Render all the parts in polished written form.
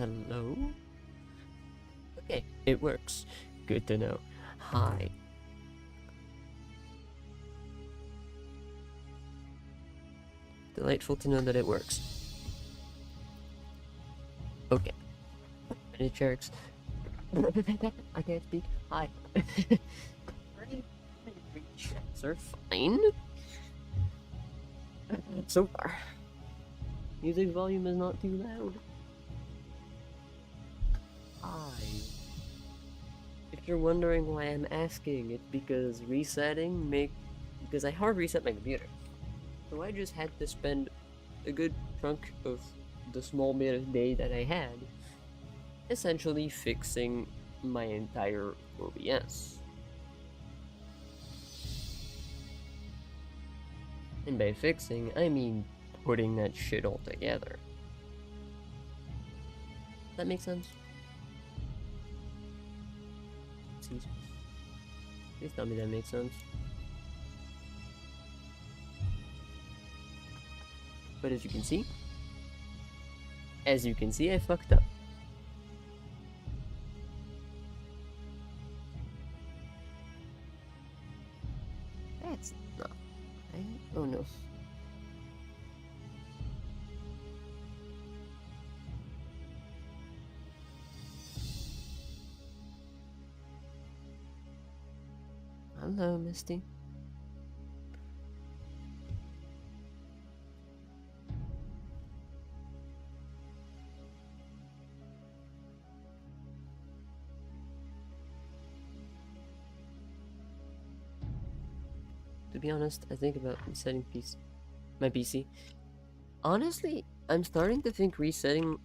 Hello? Okay, it works. Good to know. Hi. Delightful to know that it works. Okay. It jerks. I can't speak. Hi. Checks are fine. So far. Music volume is not too loud. Hi. If you're wondering why I'm asking, it's because because I hard reset my computer. So I just had to spend a good chunk of the small bit of day that I had essentially fixing my entire OBS. And by fixing, I mean putting that shit all together. Does that make sense? Please tell me that makes sense. But as you can see, I fucked up. That's not right. Oh no. Hello, Misty. To be honest, I think about resetting my PC. Honestly, I'm starting to think resetting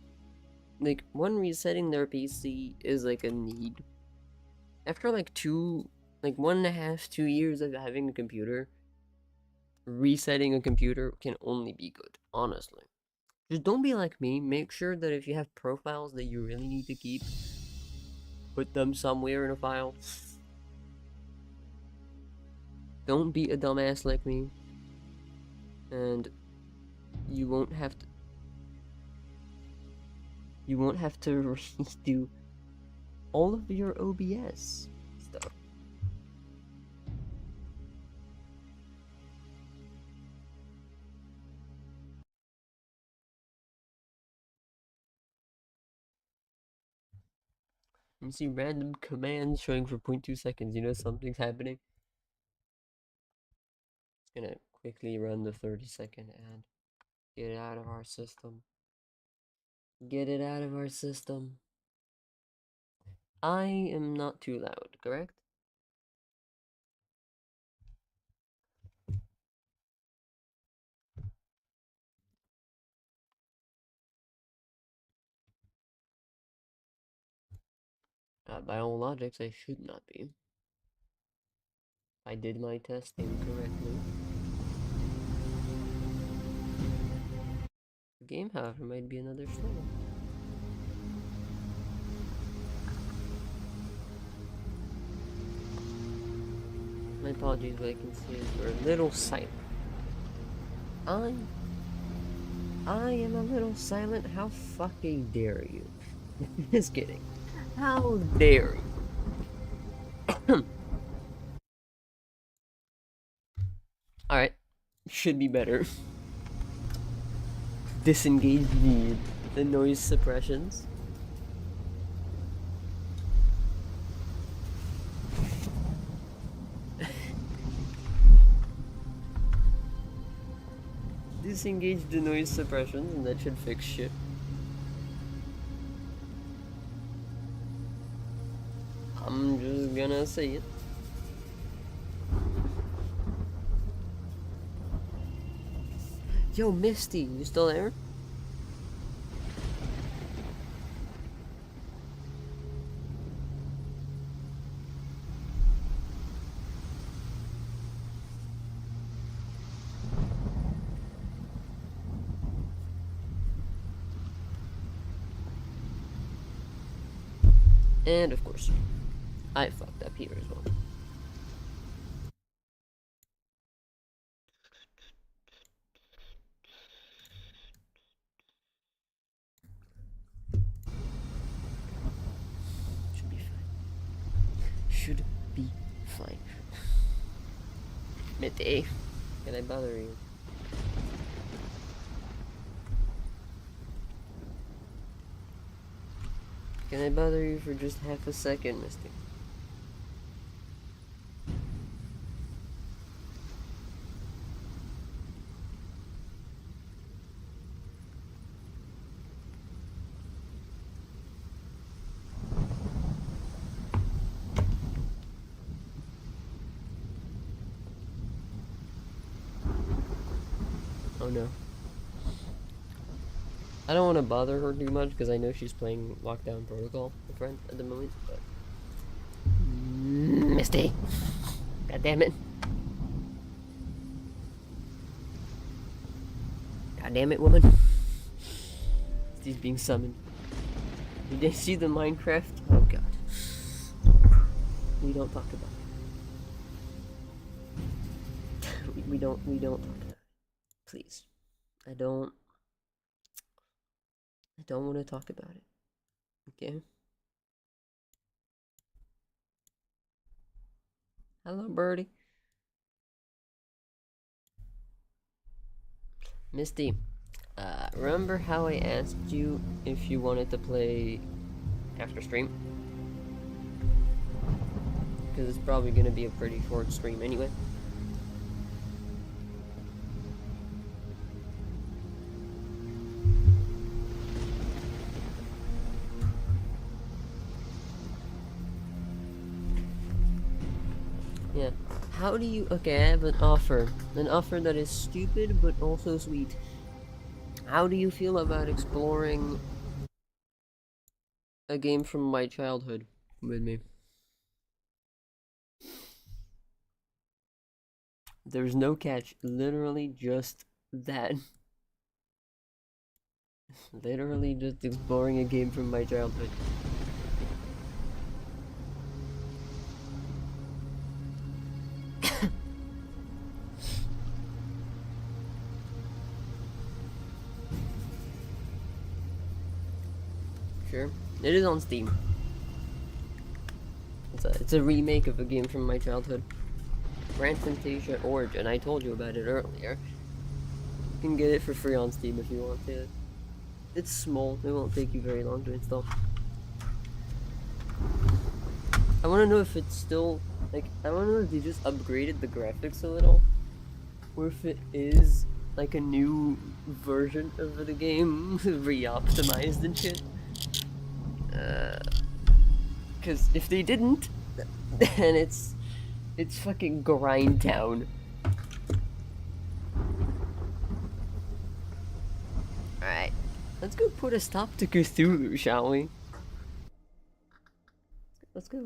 their PC is like a need. After like 1.5, 2 years of having a computer, resetting a computer can only be good, honestly. Just don't be like me. Make sure that if you have profiles that you really need to keep, put them somewhere in a file. Don't be a dumbass like me. And you won't have to redo all of your OBS stuff. You see random commands showing for 0.2 seconds, you know something's happening. It's gonna quickly run the 30-second ad. Get it out of our system. Get it out of our system. I am not too loud, correct? By all logics, I should not be. I did my testing correctly. The game, however, might be another story. My apologies, but I can see is we're a little silent. I am a little silent. How fucking dare you? Just kidding. How dare you? Alright. Should be better. Disengage the noise suppressions. Disengage the noise suppressions and that should fix shit. I'm just gonna say it. Yo, Misty, you still there? And of course, I fucked up here as well. should be fine. Midday. Can I bother you? Can I bother you for just half a second, Misty? Oh no. I don't want to bother her too much because I know she's playing Lockdown Protocol, my friend, at the moment, but... Misty! God damn it. God damn it, woman. Misty's being summoned. Did they see the Minecraft? Oh god. We don't talk about it. we don't talk about it. Please. I don't want to talk about it. Okay? Hello, birdie. Misty, remember how I asked you if you wanted to play after stream? Because it's probably going to be a pretty short stream anyway. Yeah. How do you... Okay, I have an offer. An offer that is stupid, but also sweet. How do you feel about exploring a game from my childhood with me? There's no catch. Literally just that. Literally just exploring a game from my childhood. Sure. It is on Steam. It's a remake of a game from my childhood. Grand Fantasia Origin. I told you about it earlier. You can get it for free on Steam if you want to. It's small. It won't take you very long to install. I want to know if it's still... Like, I want to know if they just upgraded the graphics a little. Or if it is, like, a new version of the game. Re-optimized and shit. Because if they didn't, then it's fucking grind town. Alright, let's go put a stop to Cthulhu, shall we? Let's go.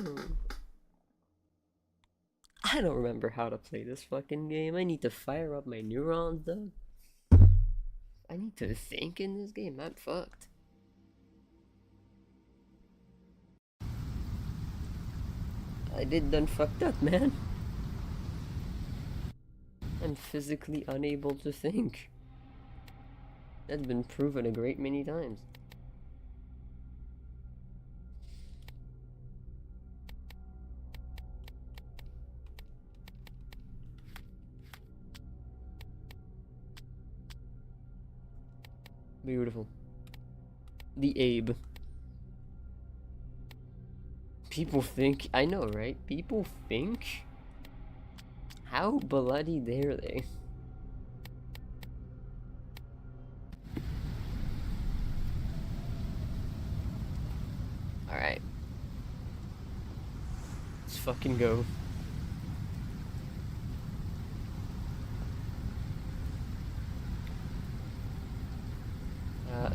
I don't remember how to play this fucking game. I need to fire up my neurons, though. I need to think in this game. I'm fucked. I did done fucked up, man. I'm physically unable to think. That's been proven a great many times. Beautiful. The Abe. People think... I know, right? People think... How bloody dare they? Alright. Let's fucking go.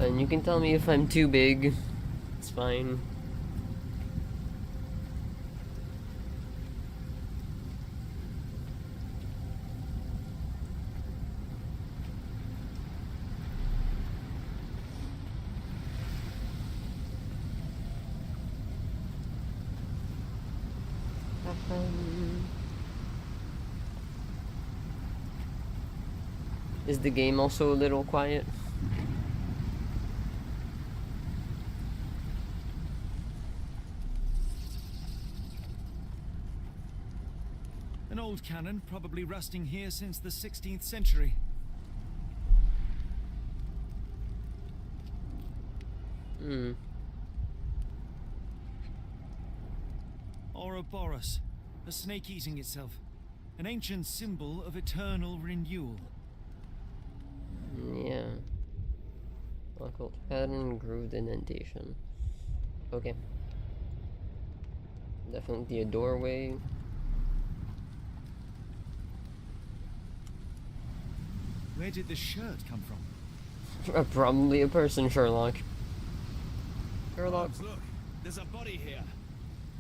And you can tell me if I'm too big. It's fine. Is the game also a little quiet? An old cannon, probably rusting here since the 16th century. Ouroboros, a snake eating itself. An ancient symbol of eternal renewal. Yeah. Occult pattern, grooved indentation. Okay. Definitely a doorway. Where did the shirt come from? Probably a person, Sherlock. Sherlock. Holmes, look, there's a body here.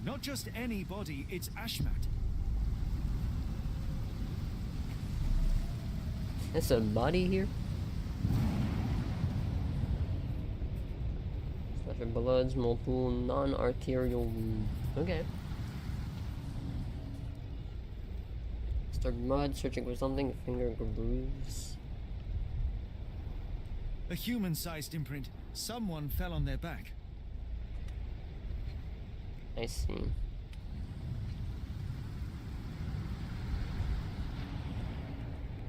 Not just any body, it's Ashmat. There's a body here? Splash of bloods, multiple non-arterial wounds. Okay. Start mud, searching for something, finger grooves. A human-sized imprint. Someone fell on their back. I see.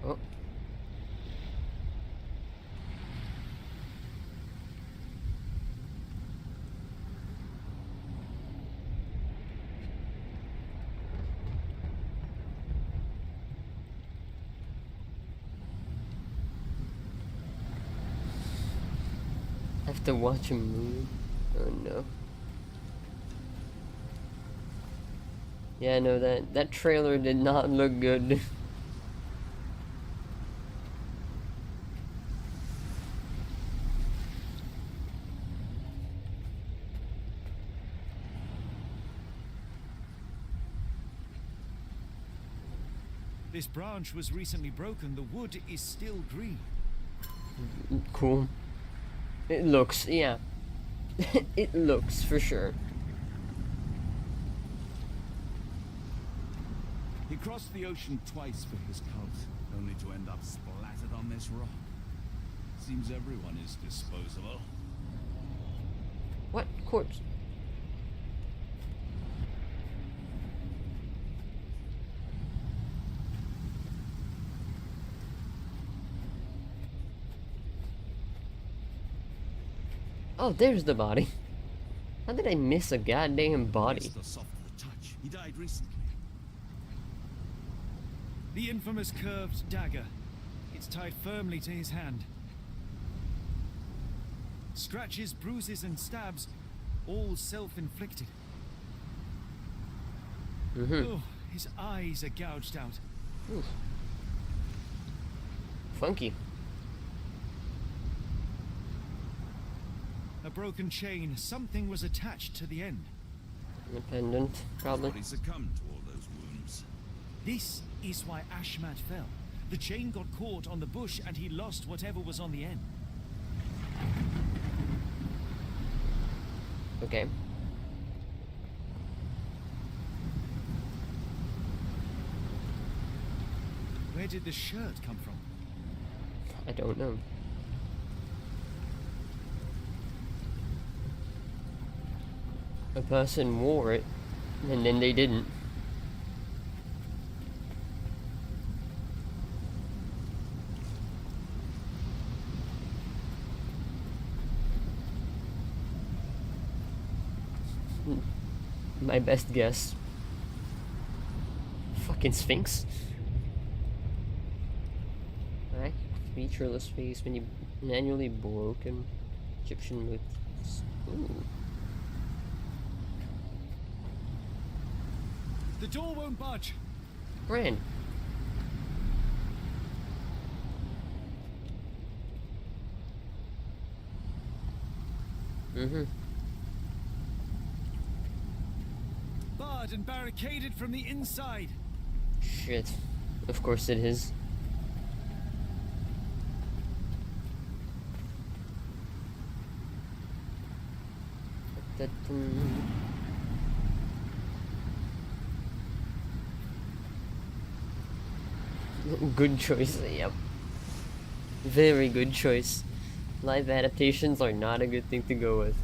Oh. I have to watch him move. Oh no. Yeah, no, that trailer did not look good. This branch was recently broken. The wood is still green. Cool. It looks, yeah. It looks, for sure. He crossed the ocean twice for his cult, only to end up splattered on this rock. Seems everyone is disposable. What? Corpse? Oh, there's the body. How did I miss a goddamn body? Mr. Soft to the touch. He died recently. The infamous curved dagger. It's tied firmly to his hand. Scratches, bruises, and stabs, all self-inflicted. Oh, his eyes are gouged out. Oof. Funky. A broken chain. Something was attached to the end. A pendant, probably. He succumbed to all those wounds. This is why Ashmat fell. The chain got caught on the bush and he lost whatever was on the end. Okay. Where did the shirt come from? I don't know. A person wore it, and then they didn't. My best guess. Fucking Sphinx. Alright. Featureless face when you manually broken Egyptian motifs. Ooh. The door won't budge. Grand. Barred and barricaded from the inside. Shit. Of course it is. Good choice, yep. Very good choice. Live adaptations are not a good thing to go with.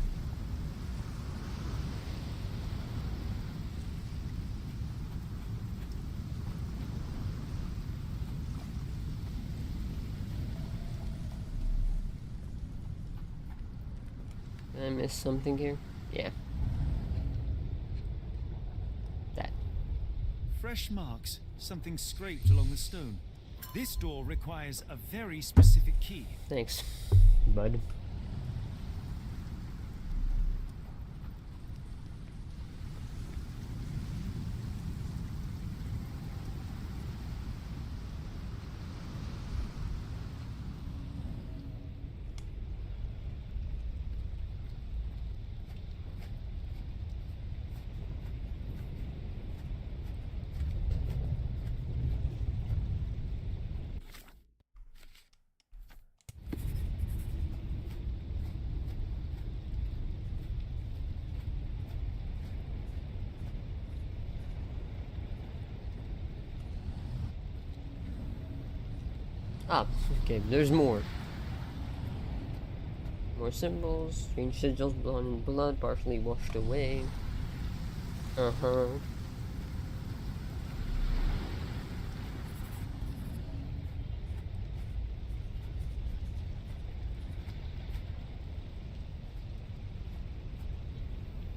Did I miss something here? Yeah. That. Fresh marks, something scraped along the stone. This door requires a very specific key. Thanks, bud. Ah, okay, there's more. More symbols, strange sigils, blood and blood, partially washed away. Uh-huh.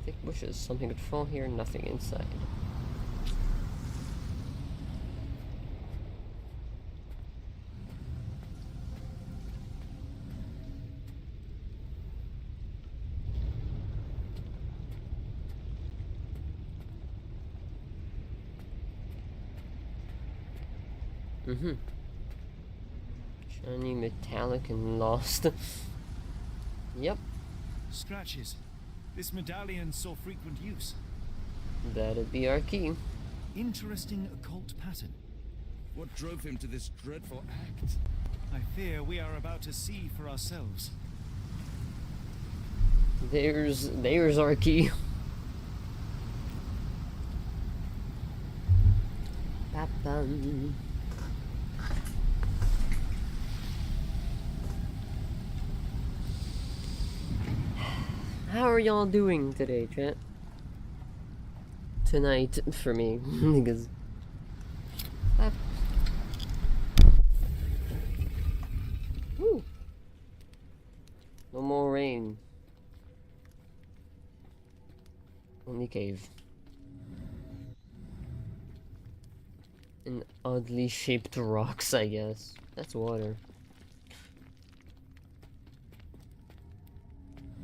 Thick bushes, something could fall here, nothing inside. Mm-hmm. Shiny, metallic, and lost. Yep, Scratches. This medallion saw frequent use. that'd be our key. Interesting occult pattern. What drove him to this dreadful act? I fear we are about to see for ourselves. There's our key. Ba-bum. How are y'all doing today, chat? Tonight, for me, because... Woo! No more rain. Only cave. And oddly shaped rocks, I guess. That's water.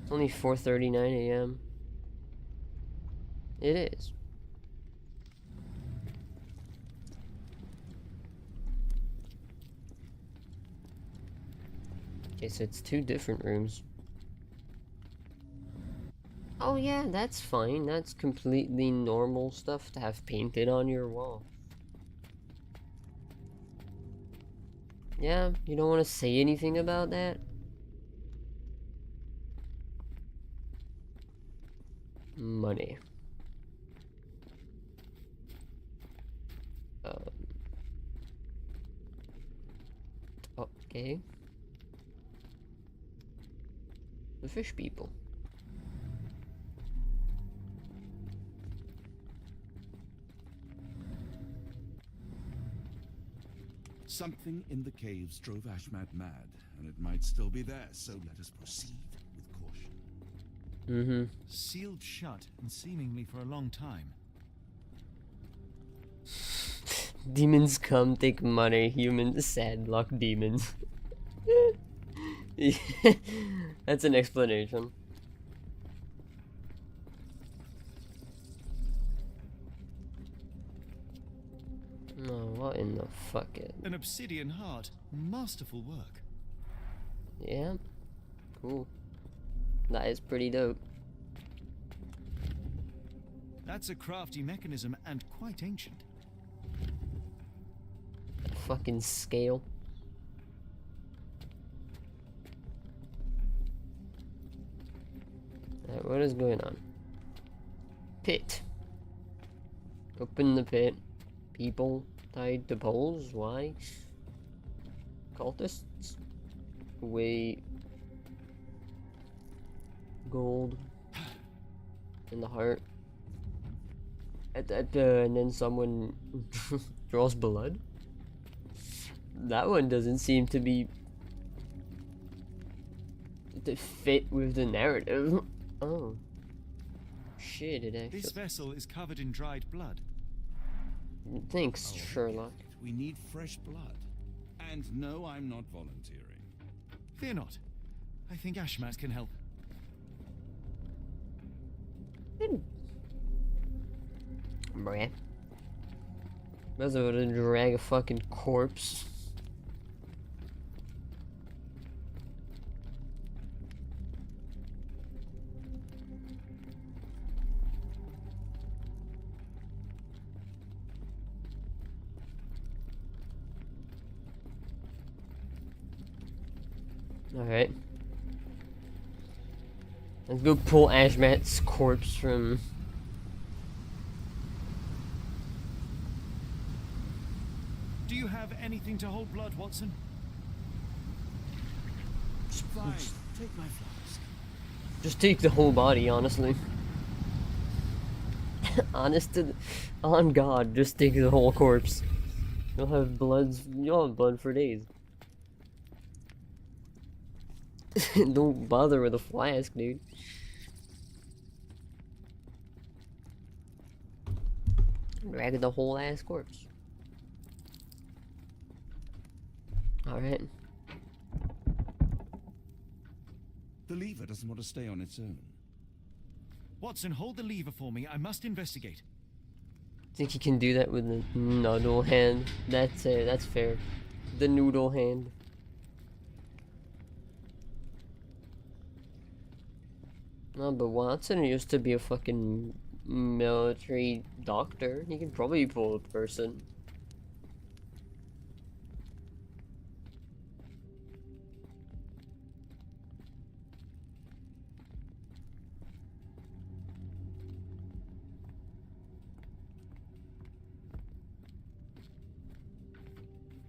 It's only 4:39 a.m. It is. Okay, so it's two different rooms. Oh yeah, that's fine. That's completely normal stuff to have painted on your wall. Yeah, you don't want to say anything about that? Money. Okay. The fish people. Something in the caves drove Ashmat mad, and it might still be there, so let us proceed with caution. Mm-hmm. Sealed shut and seemingly for a long time. Demons come, take money, humans sad luck demons. That's an explanation. No, what in the fuck it? An obsidian heart. Masterful work. Yeah, cool. That is pretty dope. That's a crafty mechanism and quite ancient. Fucking scale. Alright, what is going on? Pit. Open the pit. People tied to poles. Why? Cultists. Wait. Gold. In the heart. And then someone draws blood. That one doesn't seem to be to fit with the narrative. Oh. Shit, it actually... This vessel is covered in dried blood. Thanks, Oh, Sherlock. we need fresh blood. And no, I'm not volunteering. Fear not. I think Ashmat can help. Bruh. Might as well drag a fucking corpse. Alright. Let's go pull Ashmat's corpse from... Do you have anything to hold blood, Watson? Fine, take my flask. Just take the whole body, honestly. On God, just take the whole corpse. You'll have blood for days. Don't bother with a flask, dude. Drag the whole ass corpse. Alright. The lever doesn't want to stay on its own. Watson, hold the lever for me. I must investigate. Think you can do that with the noodle hand? That's fair. The noodle hand. No, but Watson used to be a fucking military doctor. He can probably pull a person.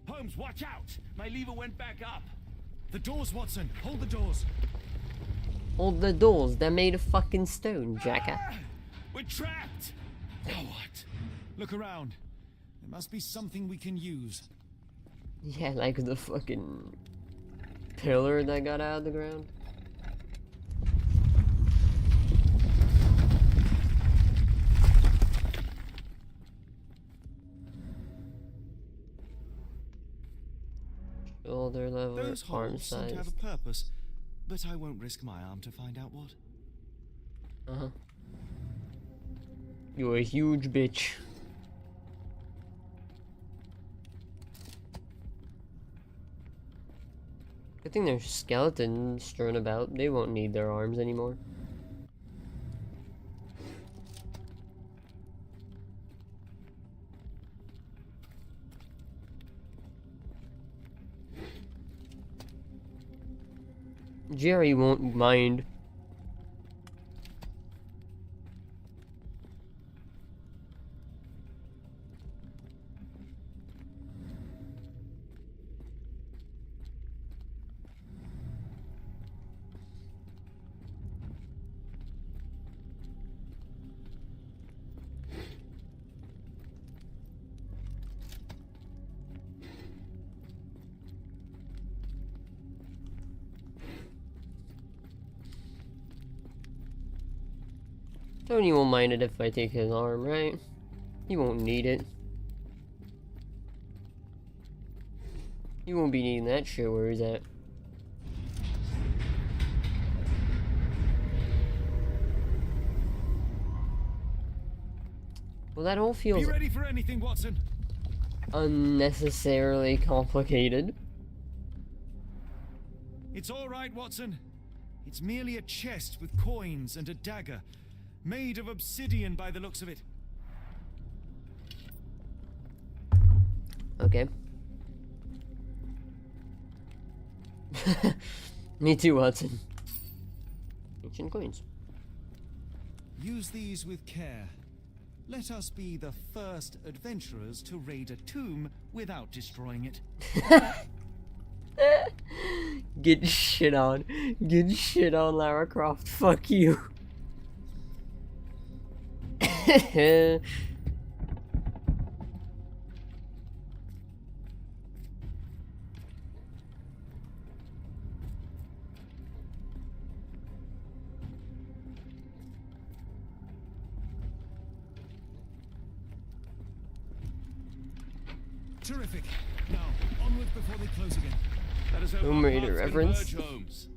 Holmes, watch out! My lever went back up. The doors, Watson. Hold the doors. Hold the doors, they're made of fucking stone, Jacker. We're trapped! Now what? Look around. There must be something we can use. Yeah, like the fucking pillar that got out of the ground. Shoulder level, Those arm holes seem to size. have a purpose, but I won't risk my arm to find out what. Uh-huh. You're a huge bitch. Good thing there's skeletons strewn about. They won't need their arms anymore. Jerry won't mind. Tony won't mind it if I take his arm, right? He won't need it. He won't be needing that shit where he's at. Well, that all feels Be ready for anything, Watson. unnecessarily complicated. It's all right, Watson. It's merely a chest with coins and a dagger, made of obsidian by the looks of it. Okay. Me too, Watson. Ancient coins. Use these with care. Let us be the first adventurers to raid a tomb without destroying it. Get shit on. Get shit on, Lara Croft. Fuck you. Terrific. Now, onward before they close again. Let us hope Tomb our Raider paths reference. converge, Holmes.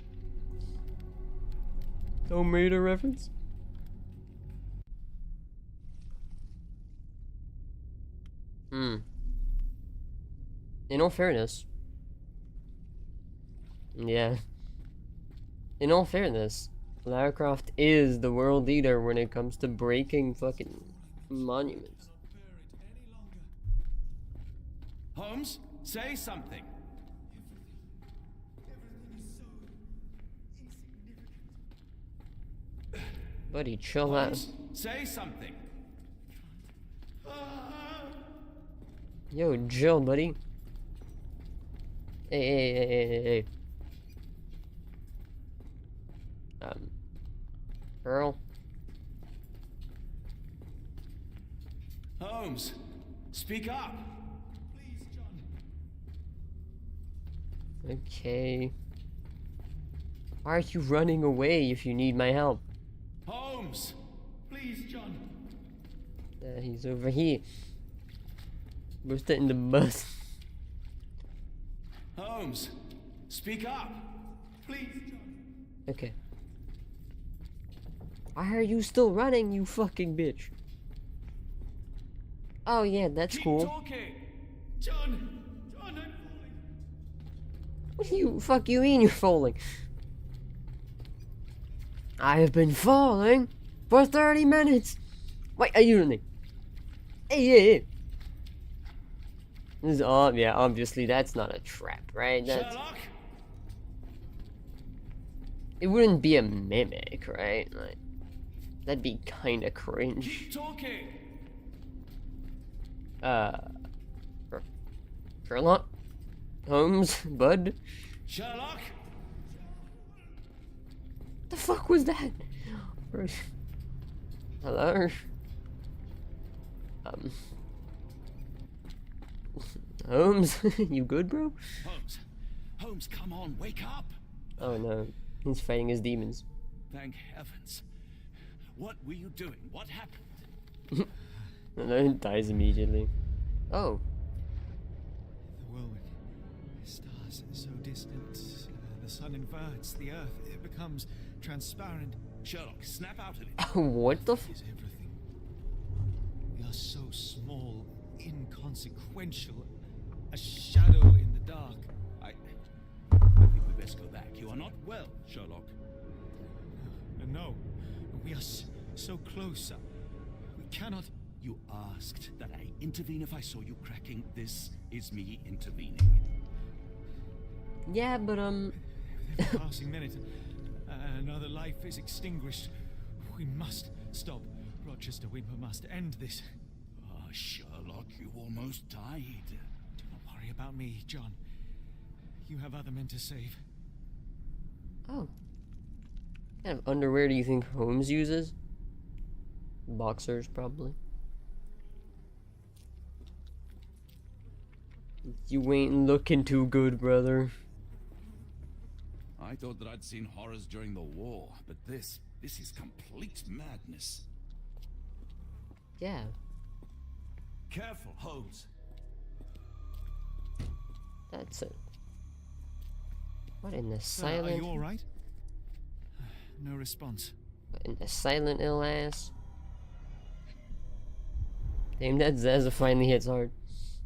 Tomb Raider reference? In all fairness. Yeah. In all fairness, Lara Croft is the world leader when it comes to breaking fucking monuments. Holmes, say something. Buddy, chill out. Holmes, say something. Yo, Jill, buddy. Hey. Earl. Holmes, speak up. Okay. Why are you running away if you need my help? Holmes, please, John. He's over here. We're starting the bus. Holmes, speak up. Please, John. Okay. Why are you still running, you fucking bitch? Oh yeah, that's Keep cool. talking. John, I'm falling. What do you fuck you mean you're falling? I have been falling for 30 minutes. Wait, are you running? Hey. This is yeah, obviously that's not a trap, right? That's, Sherlock? it wouldn't be a mimic, right? Like, that'd be kinda cringe. Keep talking. Sherlock? Holmes? Bud? Sherlock? The fuck was that? Hello? Holmes? You good, bro? Holmes, come on, wake up. Oh no, he's fighting his demons. Thank heavens. What were you doing? What happened? And then he dies immediately. Oh. The whirlwind. Stars so distant. The sun inverts. The earth, it becomes transparent. Sherlock, snap out of it. What the f- Is everything. We are so small, inconsequential. A shadow in the dark. I think we best go back. You are not well, Sherlock. No, we are so close. We cannot. You asked that I intervene if I saw you cracking. This is me intervening. Yeah, but Every passing minute, another life is extinguished. We must stop. Rochester Wimper must end this. Ah, Sherlock, you almost died. Do not worry about me, John. You have other men to save. oh. What kind of underwear do you think Holmes uses? Boxers, probably. You ain't looking too good, brother. I thought that I'd seen horrors during the war, but this is complete madness. Yeah. Careful, Holmes. That's it. What in the Are silent? you all right? No response. What in the silent ill ass? Damn, that Zaza finally hits hard.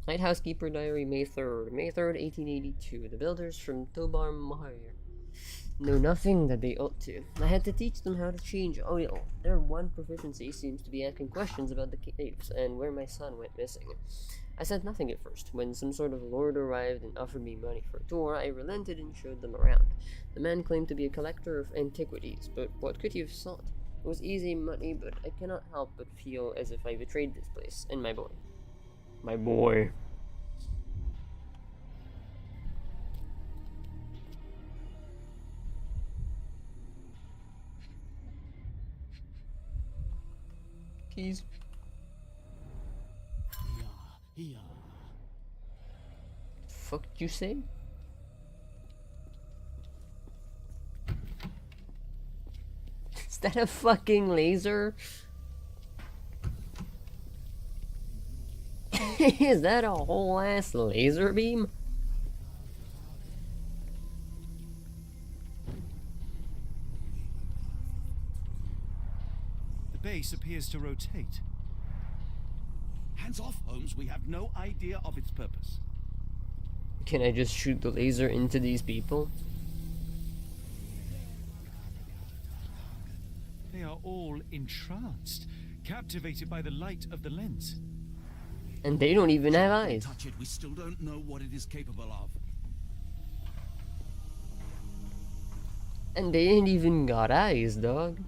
Night Housekeeper Diary, May 3rd. May 3rd, 1882. The builders from Tobar Mahir know nothing that they ought to. I had to teach them how to change oil. Their one proficiency seems to be asking questions about the caves and where my son went missing. I said nothing at first. When some sort of lord arrived and offered me money for a tour, I relented and showed them around. The man claimed to be a collector of antiquities, but what could he have sought? It was easy money, but I cannot help but feel as if I betrayed this place and my boy. My boy. Keys. Yeah. Fuck did you say? Is that a fucking laser? Is that a whole ass laser beam? The base appears to rotate. Hands off, Holmes. We have no idea of its purpose. Can I just shoot the laser into these people? They are all entranced, captivated by the light of the lens. And they don't even have eyes. Touch it. We still don't know what it is capable of. And they ain't even got eyes, dog.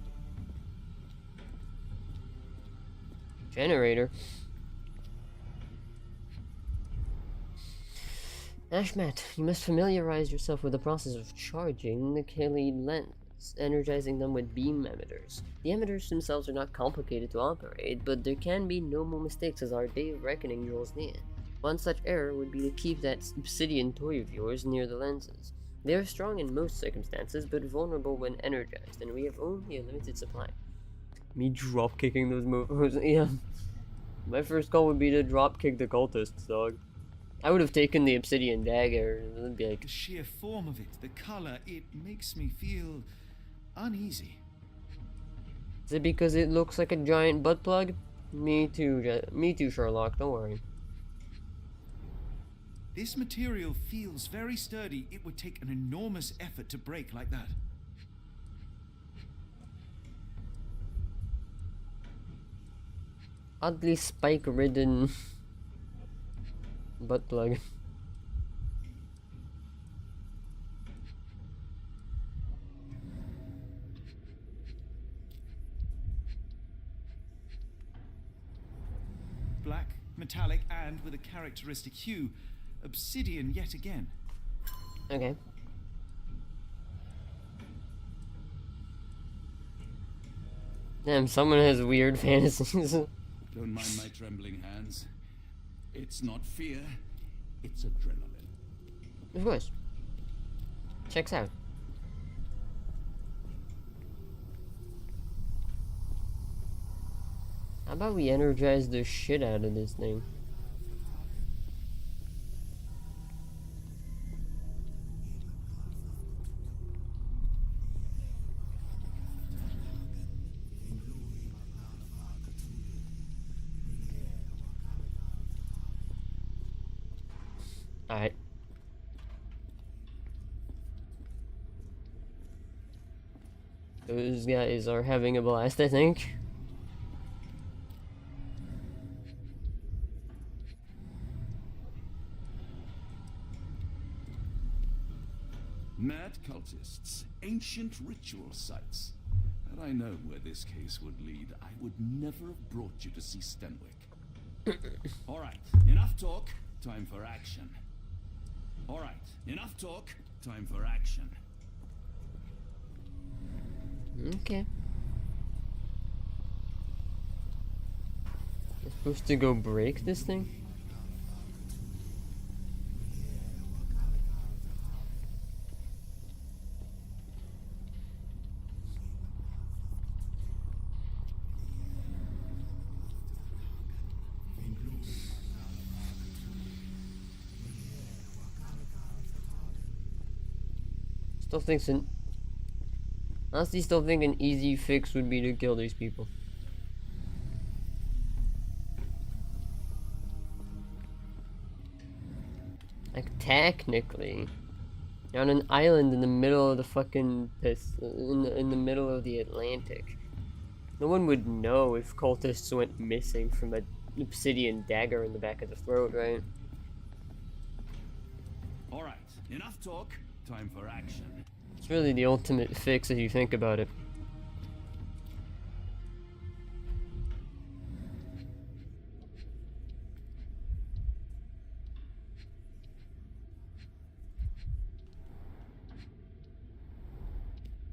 Generator. Ashmat, you must familiarize yourself with the process of charging the Kali lens, energizing them with beam emitters. The emitters themselves are not complicated to operate, but there can be no more mistakes as our day of reckoning draws near. One such error would be to keep that obsidian toy of yours near the lenses. They are strong in most circumstances, but vulnerable when energized, and we have only a limited supply. Me drop kicking those mofos, yeah. My first call would be to drop kick the cultists, dog. I would have taken the obsidian dagger and be like, The sheer form of it, the color, it makes me feel uneasy. is it because it looks like a giant butt plug? Me too, Sherlock, don't worry. This material feels very sturdy. It would take an enormous effort to break like that. Oddly spike-ridden butt plug. Black, metallic, and with a characteristic hue. Obsidian yet again. Okay. Damn, someone has weird fantasies. Don't mind my trembling hands. It's not fear, it's adrenaline. Of course. Checks out. How about we energize the shit out of this thing? Alright. Those guys are having a blast, I think. Mad cultists, ancient ritual sites. Had I known where this case would lead, I would never have brought you to see Stenwick. Alright, enough talk, time for action. Alright, enough talk, time for action. Okay. We're supposed to go break this thing? Honestly, still think an easy fix would be to kill these people. Like, technically, you're on an island in the middle of the fucking in the middle of the Atlantic. No one would know if cultists went missing from an obsidian dagger in the back of the throat, right? Alright, enough talk, time for action. It's really the ultimate fix if you think about it.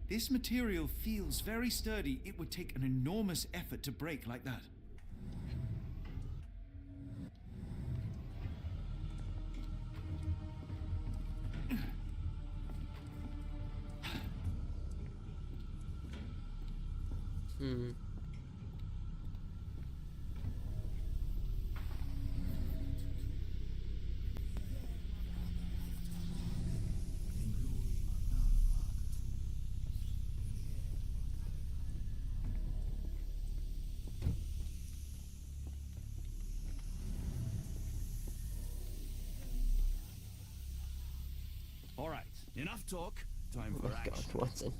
This material feels very sturdy. It would take an enormous effort to break like that. Enough talk. Time Oh for my god, action. Watson.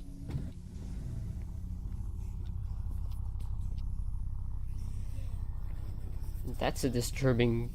That's a disturbing.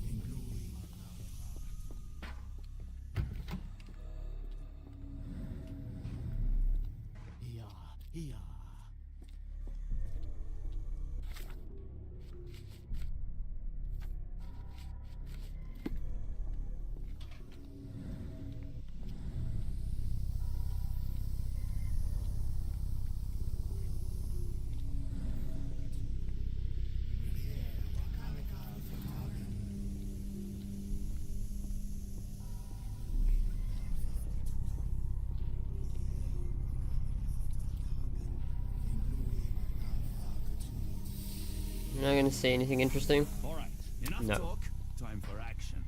You're not gonna say anything interesting? All right. Enough No. talk. Time for action.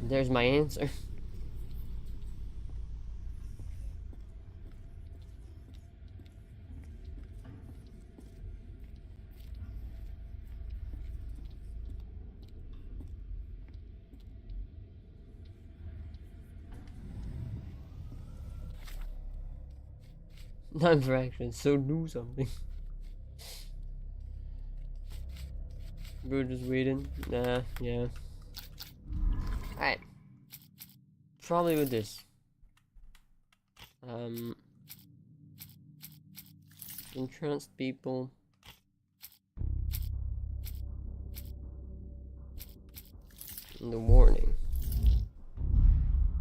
There's my answer. Time for action, so do something. We're just waiting. Nah, yeah. Alright. Probably with this. Entranced people. And the warning.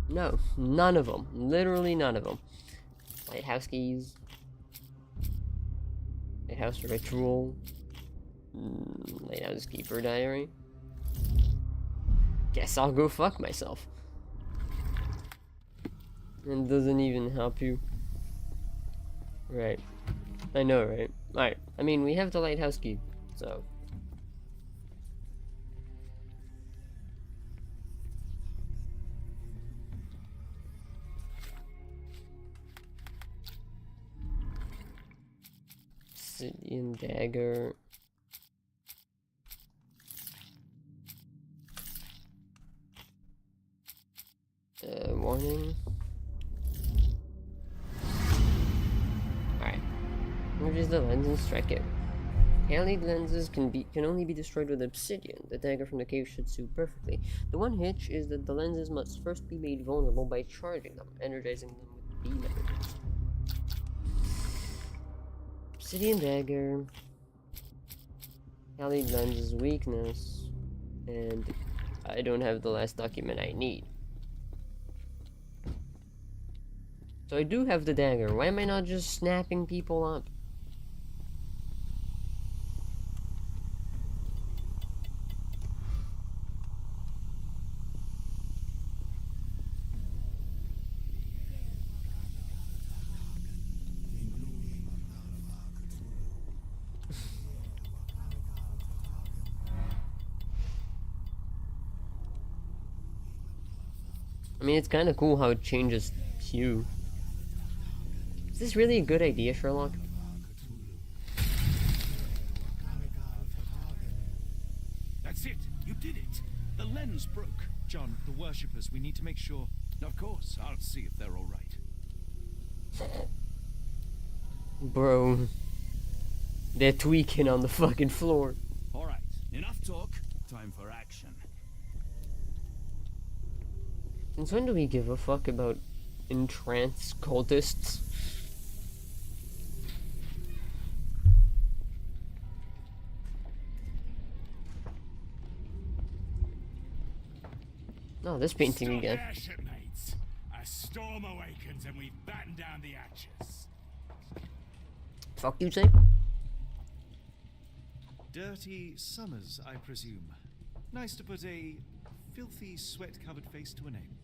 No, none of them. Literally none of them. Lighthouse keys. Lighthouse ritual. Lighthouse keeper diary. Guess I'll go fuck myself. And doesn't even help you. Right. I know, right? Alright. I mean, we have the lighthouse key, so. Obsidian dagger. Warning. Alright. Energize the lens and strike it. Halide lenses can only be destroyed with obsidian. The dagger from the cave should suit perfectly. The one hitch is that the lenses must first be made vulnerable by charging them, energizing them with beam energies. Obsidian dagger. Halide lenses weakness. And I don't have the last document I need. So I do have the dagger. Why am I not just snapping people up? I mean, it's kind of cool how it changes hue. Is this really a good idea, Sherlock? That's it. You did it. The lens broke. John, the worshippers, we need to make sure. Of course. I'll see if they're all right. Bro. They're tweaking on the fucking floor. All right. Enough talk. Time for action. Since when do we give a fuck about entranced cultists? Oh, this painting Stop again. there, shipmates. A storm awakens and we batten down the hatches. Fuck you, say? Dirty summers, I presume. Nice to put a filthy, sweat-covered face to a name.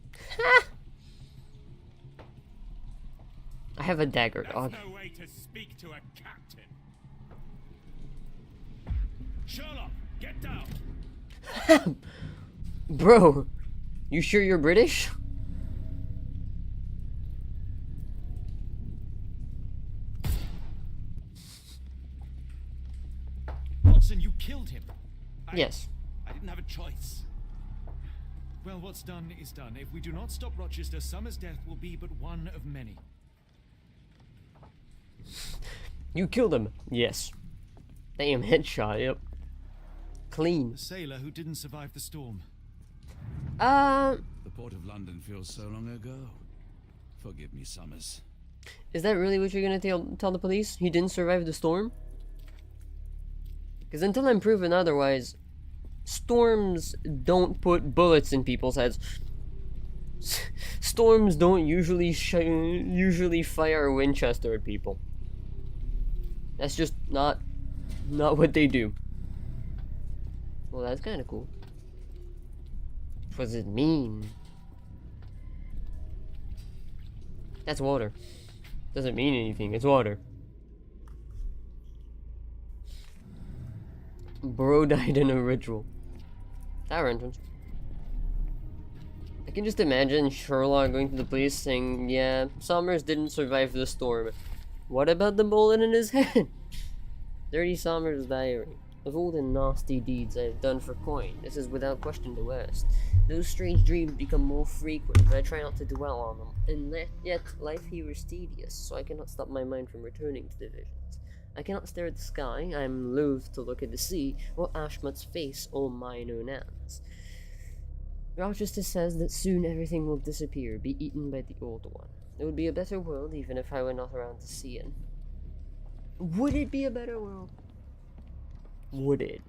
I have a dagger, That's dog. no way to speak to a captain. Sherlock, get down. Bro, you sure you're British? Watson, you killed him. Yes. I didn't have a choice. Well, what's done is done. If we do not stop Rochester, Summer's death will be but one of many. You killed him. Yes. Damn, headshot, yep. Clean. The sailor who didn't survive the storm. The port of London feels so long ago. Forgive me, Summers. Is that really what you're gonna tell the police? He didn't survive the storm? Because until I'm proven otherwise, storms don't put bullets in people's heads. Storms don't usually fire a Winchester at people. That's just not what they do. Well, that's kind of cool. What does it mean? That's water. Doesn't mean anything. It's water. Bro died in a ritual. Tower entrance. I can just imagine Sherlock going to the police saying, yeah, Summers didn't survive the storm. What about the bullet in his head? Dirty Summers' diary. Of all the nasty deeds I have done for coin, this is without question the worst. Those strange dreams become more frequent, but I try not to dwell on them. And yet, life here is tedious, so I cannot stop my mind from returning to the visions. I cannot stare at the sky, I am loath to look at the sea, or Ashmut's face, all mine own hands. Rochester says that soon everything will disappear, be eaten by the old one. It would be a better world even if I were not around to see it. Would it be a better world? Would it?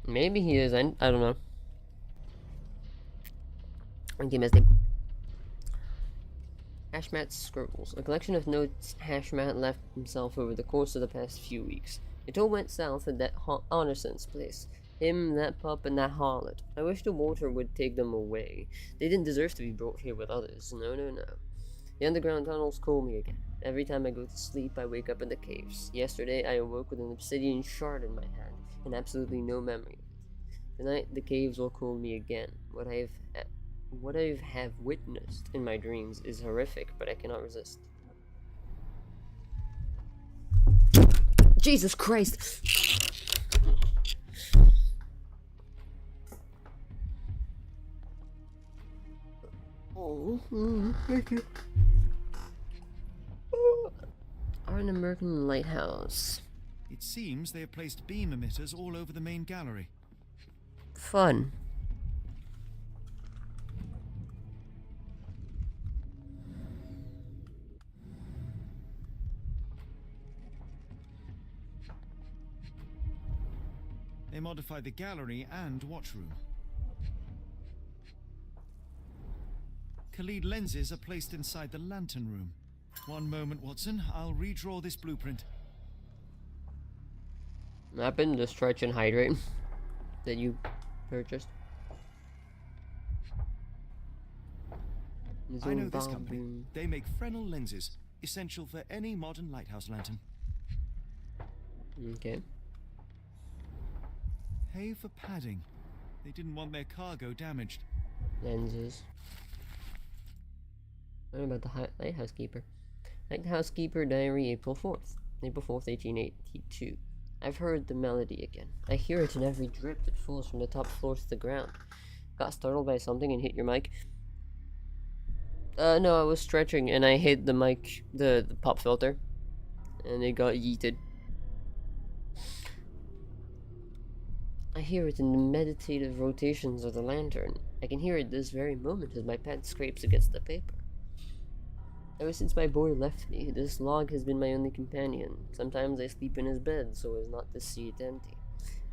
Maybe he is, I don't know. Okay, missed it. Hashmat's Scribbles. A collection of notes Hashmat left himself over the course of the past few weeks. It all went south at that Honorson's place. Him, that pup, and that harlot. I wish the water would take them away. They didn't deserve to be brought here with others. No, no, no. The underground tunnels call me again. Every time I go to sleep, I wake up in the caves. Yesterday, I awoke with an obsidian shard in my hand, and absolutely no memory of it. Tonight, the caves will call me again. What I have witnessed in my dreams is horrific, but I cannot resist. Jesus Christ! Oh, thank you. Are an American lighthouse. It seems they have placed beam emitters all over the main gallery. Fun. They modified the gallery and watchroom. Khalid lenses are placed inside the lantern room. One moment, Watson. I'll redraw this blueprint. Happened to stretch and hydrate that you purchased. I know this company. They make Fresnel lenses, essential for any modern lighthouse lantern. Okay. Pay for padding. They didn't want their cargo damaged. Lenses. What about the lighthouse keeper? Lighthouse keeper diary, April 4th. April 4th, 1882. I've heard the melody again. I hear it in every drip that falls from the top floor to the ground. Got startled by something and hit your mic? No, I was stretching and I hit the mic, the pop filter. And it got yeeted. I hear it in the meditative rotations of the lantern. I can hear it this very moment as my pen scrapes against the paper. Ever since my boy left me, this log has been my only companion. Sometimes I sleep in his bed so as not to see it empty.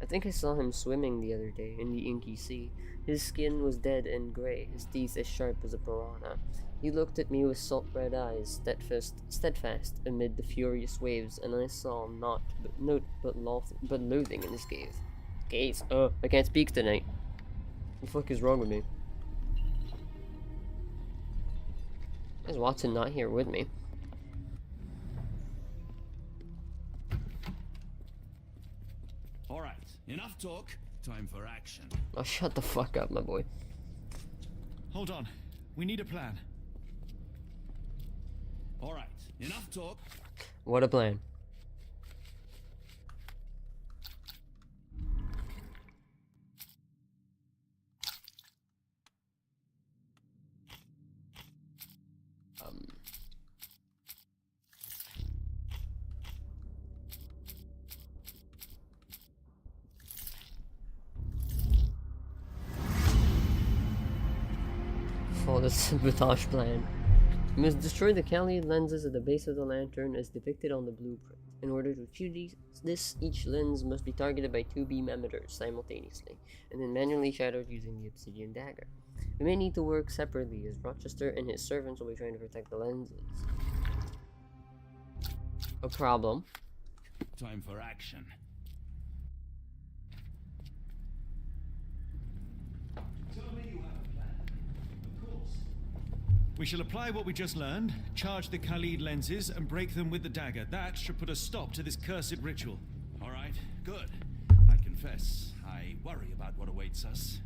I think I saw him swimming the other day in the inky sea. His skin was dead and gray, his teeth as sharp as a piranha. He looked at me with salt-red eyes, steadfast amid the furious waves, and I saw but loathing in his gaze. I can't speak tonight. What the fuck is wrong with me? Why is Watson not here with me? Alright, enough talk. Time for action. Oh, shut the fuck up, my boy. Hold on. We need a plan. Alright, enough talk. What a plan. The sabotage plan. You must destroy the Kali lenses at the base of the lantern as depicted on the blueprint. In order to achieve this, each lens must be targeted by 2 beam emitters simultaneously, and then manually shattered using the obsidian dagger. We may need to work separately, as Rochester and his servants will be trying to protect the lenses. A problem. Time for action. We shall apply what we just learned, charge the Khalid lenses, and break them with the dagger. That should put a stop to this cursed ritual. All right, good. I confess, I worry about what awaits us.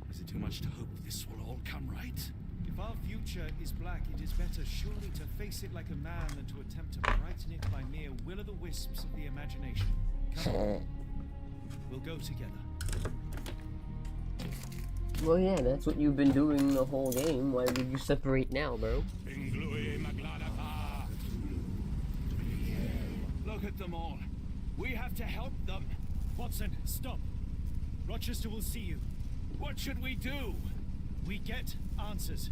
Is it too much to hope this will all come right? If our future is black, it is better surely to face it like a man than to attempt to brighten it by mere will-o'-the-wisps of the imagination. Come on. We'll go together. Well, yeah, that's what you've been doing the whole game. Why would you separate now, bro? Look at them all. We have to help them. Watson, stop. Rochester will see you. What should we do? We get answers.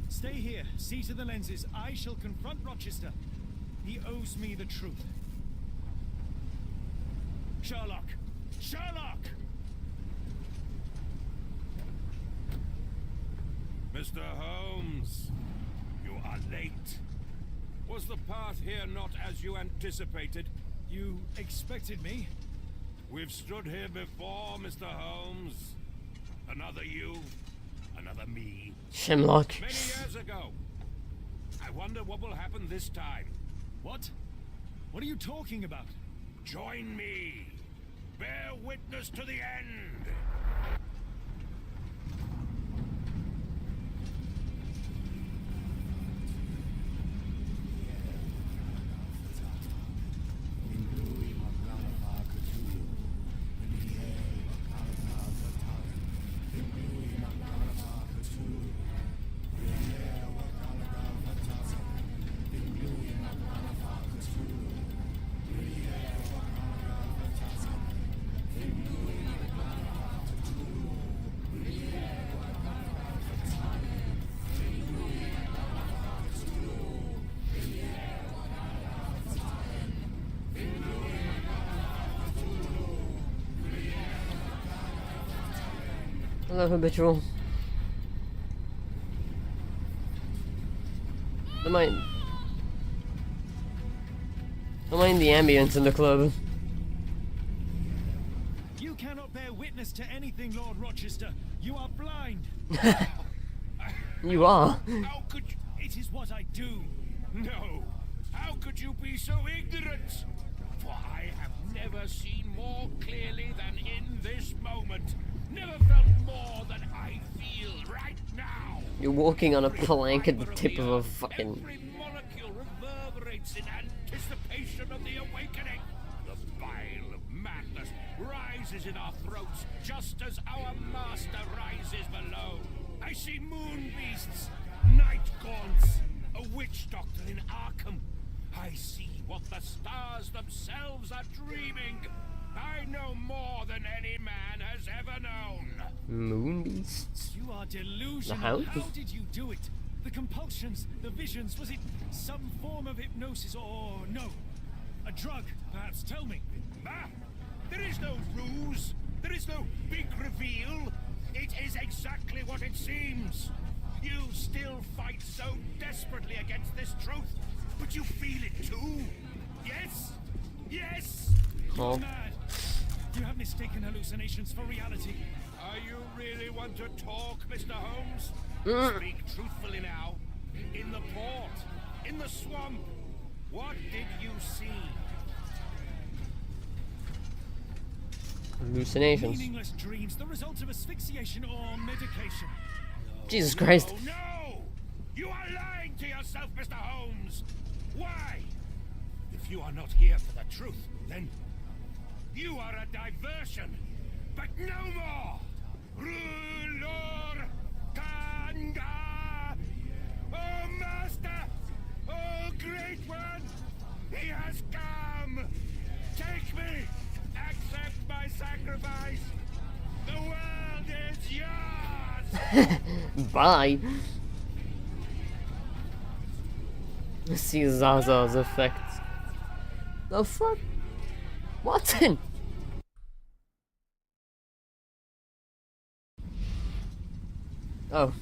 Stay here, see to the lenses. I shall confront Rochester. He owes me the truth. Sherlock! Sherlock! Mr. Holmes, you are late. Was the path here not as you anticipated? You expected me? We've stood here before, Mr. Holmes. Another you, another me. Shamlock. Many years ago. I wonder what will happen this time. What? What are you talking about? Join me. Bear witness to the end. Hello, habitual. Don't mind the ambience in the club. You cannot bear witness to anything, Lord Rochester. You are blind. You are. How could you? It is what I do. No. How could you be so ignorant? For I have never seen more clearly than in this moment. Never felt more than I feel right now. You're walking on a plank at the tip of a fucking... Every molecule reverberates in anticipation of the awakening. The bile of madness rises in our throats just as our master rises below. I see moon beasts, night gaunts, a witch doctor in Arkham. I see what the stars themselves are dreaming. I know more than any man has ever known. Moon beasts? You are delusional. How? How did you do it? The compulsions, the visions, was it some form of hypnosis or no? A drug, perhaps, tell me. Ah, there is no ruse. There is no big reveal. It is exactly what it seems. You still fight so desperately against this truth, but you feel it too. Yes? Yes? Oh. You're mad. You have mistaken hallucinations for reality. Are you really want to talk, Mr. Holmes? Speak truthfully now. In the port, in the swamp, what did you see? Hallucinations. Meaningless dreams, the result of asphyxiation or medication. Jesus Christ. Oh no! You are lying to yourself, Mr. Holmes! Why? If you are not here for the truth, then you are a diversion, but no more! Rulor Kanga! Oh, Master! Oh, Great One! He has come! Take me! Accept my sacrifice! The world is yours! Bye. Let's see Zaza's effects. The fuck? Watson! Oh.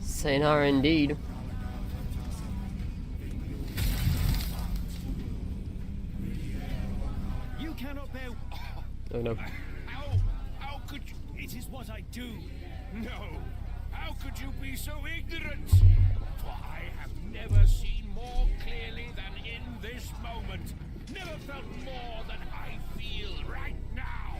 Sayonara indeed. You cannot bear. Oh no. How could you? It is what I do. No. How could you be so ignorant? For I have never seen more clearly than in this moment. Never felt more than I feel right now.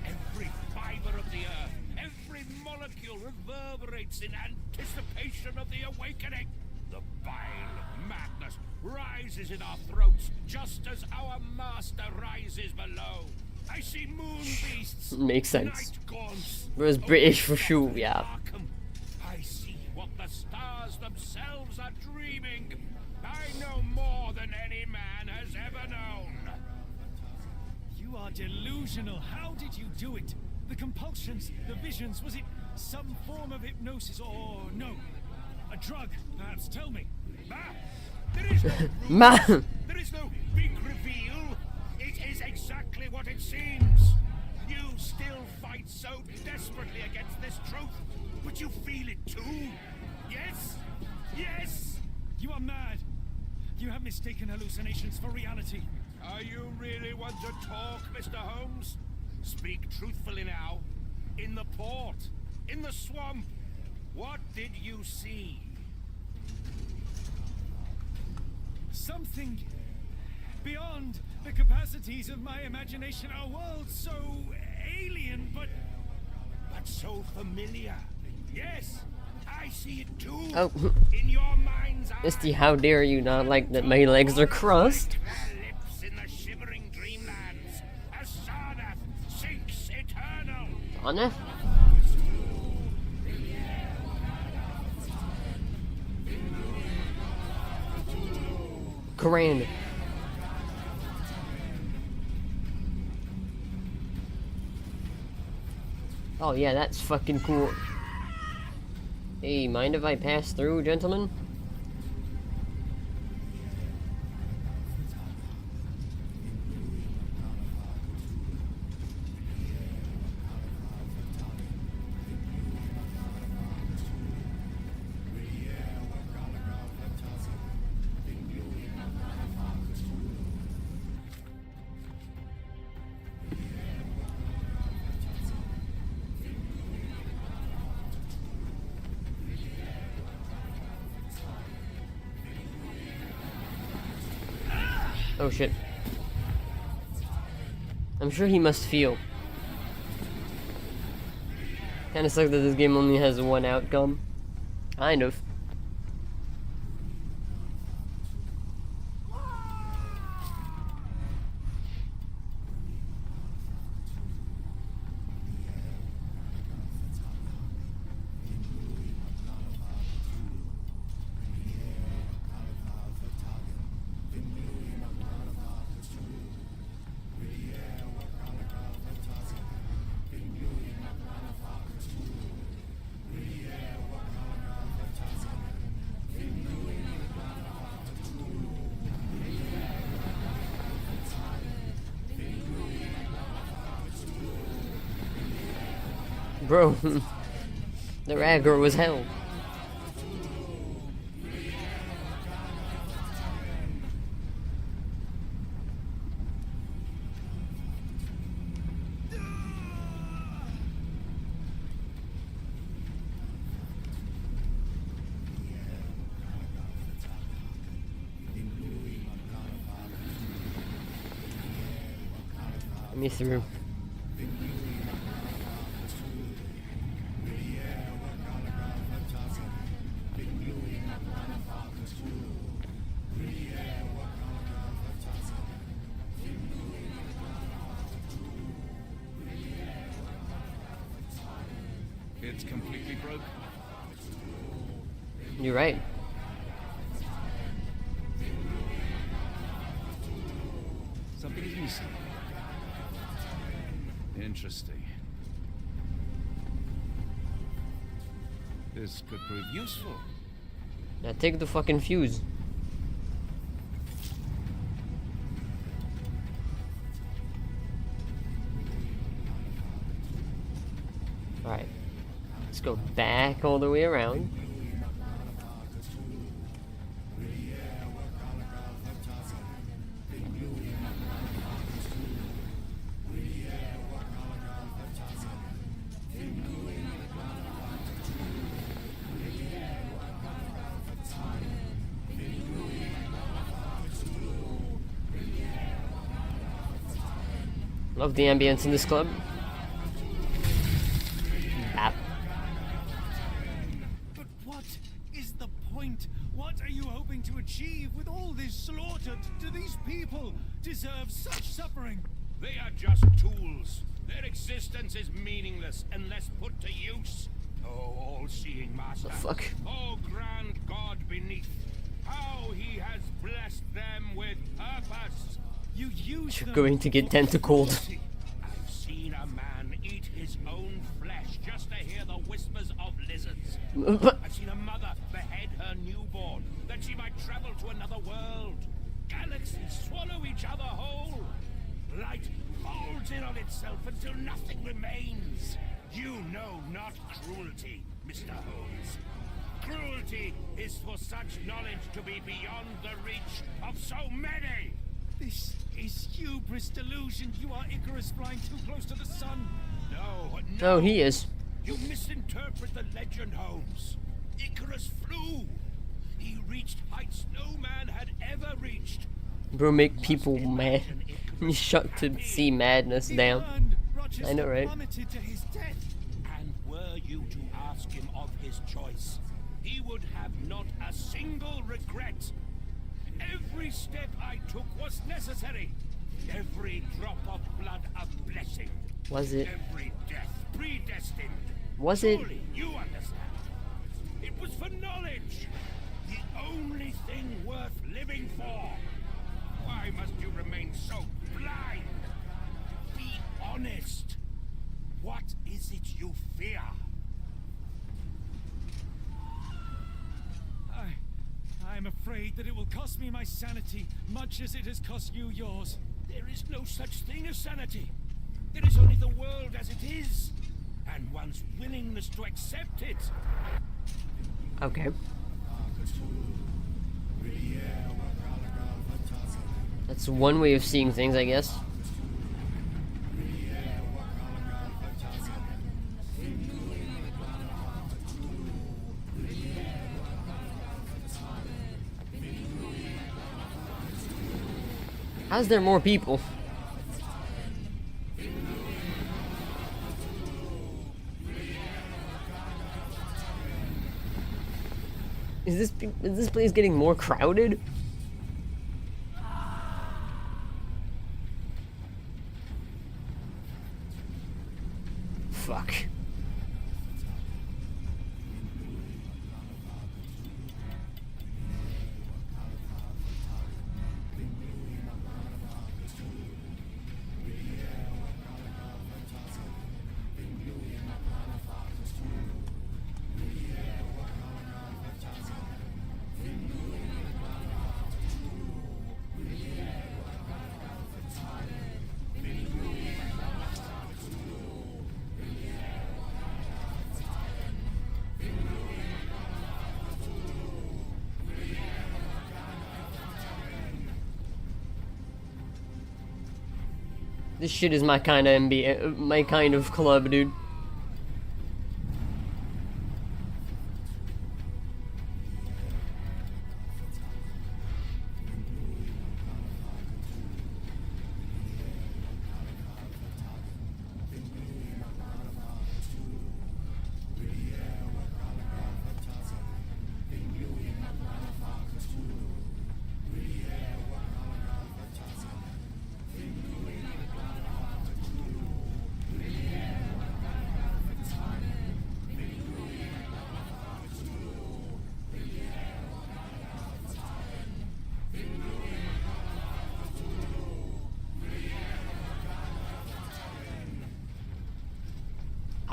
Every fiber of the earth, every molecule reverberates in anticipation of the awakening. The bile of madness rises in our throats just as our master rises below. I see moon beasts. Makes sense. Night gaunts. It was British for sure, yeah. I see what the stars themselves are dreaming. I know more than any man has ever known. You are delusional. How did you do it? The compulsions, the visions, was it some form of hypnosis or no? A drug, perhaps? Tell me. There is no Man! There is no big reveal. It is exactly what it seems. You still fight so desperately against this truth, but you feel it too. Yes? Yes? You are mad. You have mistaken hallucinations for reality. Are you really want to talk, Mr. Holmes? Speak truthfully now. In the port, in the swamp, what did you see? Something beyond the capacities of my imagination. A world so alien, but so familiar. Yes, I see it too. Oh. In your mind's eye. Misty, how dare you not like that my legs are crossed? Lips in the shivering dreamlands as Tel'Raneth sinks eternal. Anna? Grand. Oh yeah, that's fucking cool. Hey, mind if I pass through, gentlemen? Oh shit. I'm sure he must feel. Kinda sucks that this game only has one outcome. Kind of. Bro, the aggro was hell. Me through. It's completely broken. You're right. Something is missing. Interesting. This could prove useful. Now take the fucking fuse. Alright. Let's go back all the way around. Love the ambience in this club. Bap. But what is the point? What are you hoping to achieve with all this slaughter? Do these people deserve such suffering? They are just tools. Their existence is meaningless unless put to use. Oh, all-seeing master. The fuck? Oh, grand God beneath. How he has blessed them with purpose. You use You're them going to get for tentacled. cruelty. I've seen a man eat his own flesh just to hear the whispers of lizards. I've seen a mother behead her newborn that she might travel to another world. Galaxies swallow each other whole. Light folds in on itself until nothing remains. You know not cruelty, Mr. Holmes. Cruelty is for such knowledge to be beyond the reach of so many. This is hubris delusion. You are Icarus flying too close to the sun. No. Oh, he is. You misinterpret the legend, Holmes. Icarus flew. He reached heights no man had ever reached. Bro, make people mad. You shocked to see madness, He damn. burned. Rochester I know, right? plummeted to his death. And were you to ask him of his choice, he would have not a single regret. Every step I took was necessary. Every drop of blood a blessing. Was it? Every death predestined. Was it? Surely you understand. It was for knowledge. The only thing worth living for. Why must you remain so blind? Be honest. What is it you fear? I'm afraid that it will cost me my sanity, much as it has cost you yours. There is no such thing as sanity. There is only the world as it is, and one's willingness to accept it. Okay. That's one way of seeing things, I guess. How's there more people? Is this place getting more crowded? Fuck. This shit is my kind of NBA, my kind of club, dude.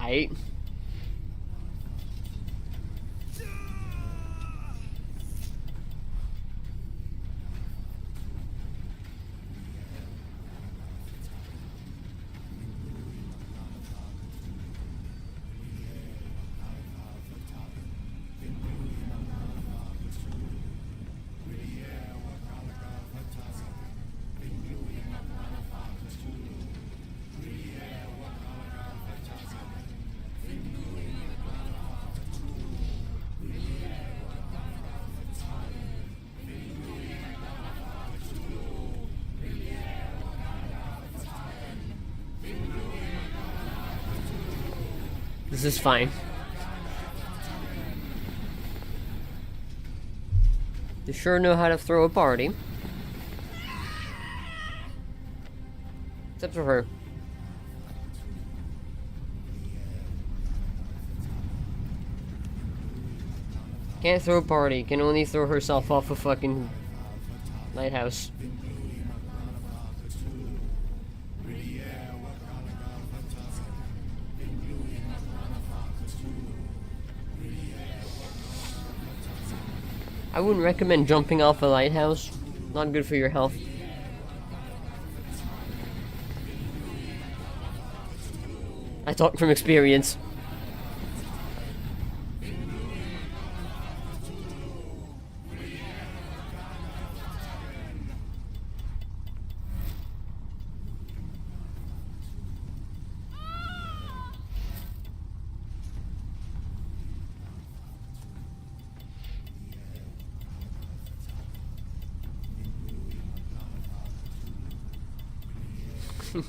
Aight. This is fine. You sure know how to throw a party. Except for her. Can't throw a party, can only throw herself off a fucking lighthouse. I wouldn't recommend jumping off a lighthouse. Not good for your health. I talk from experience.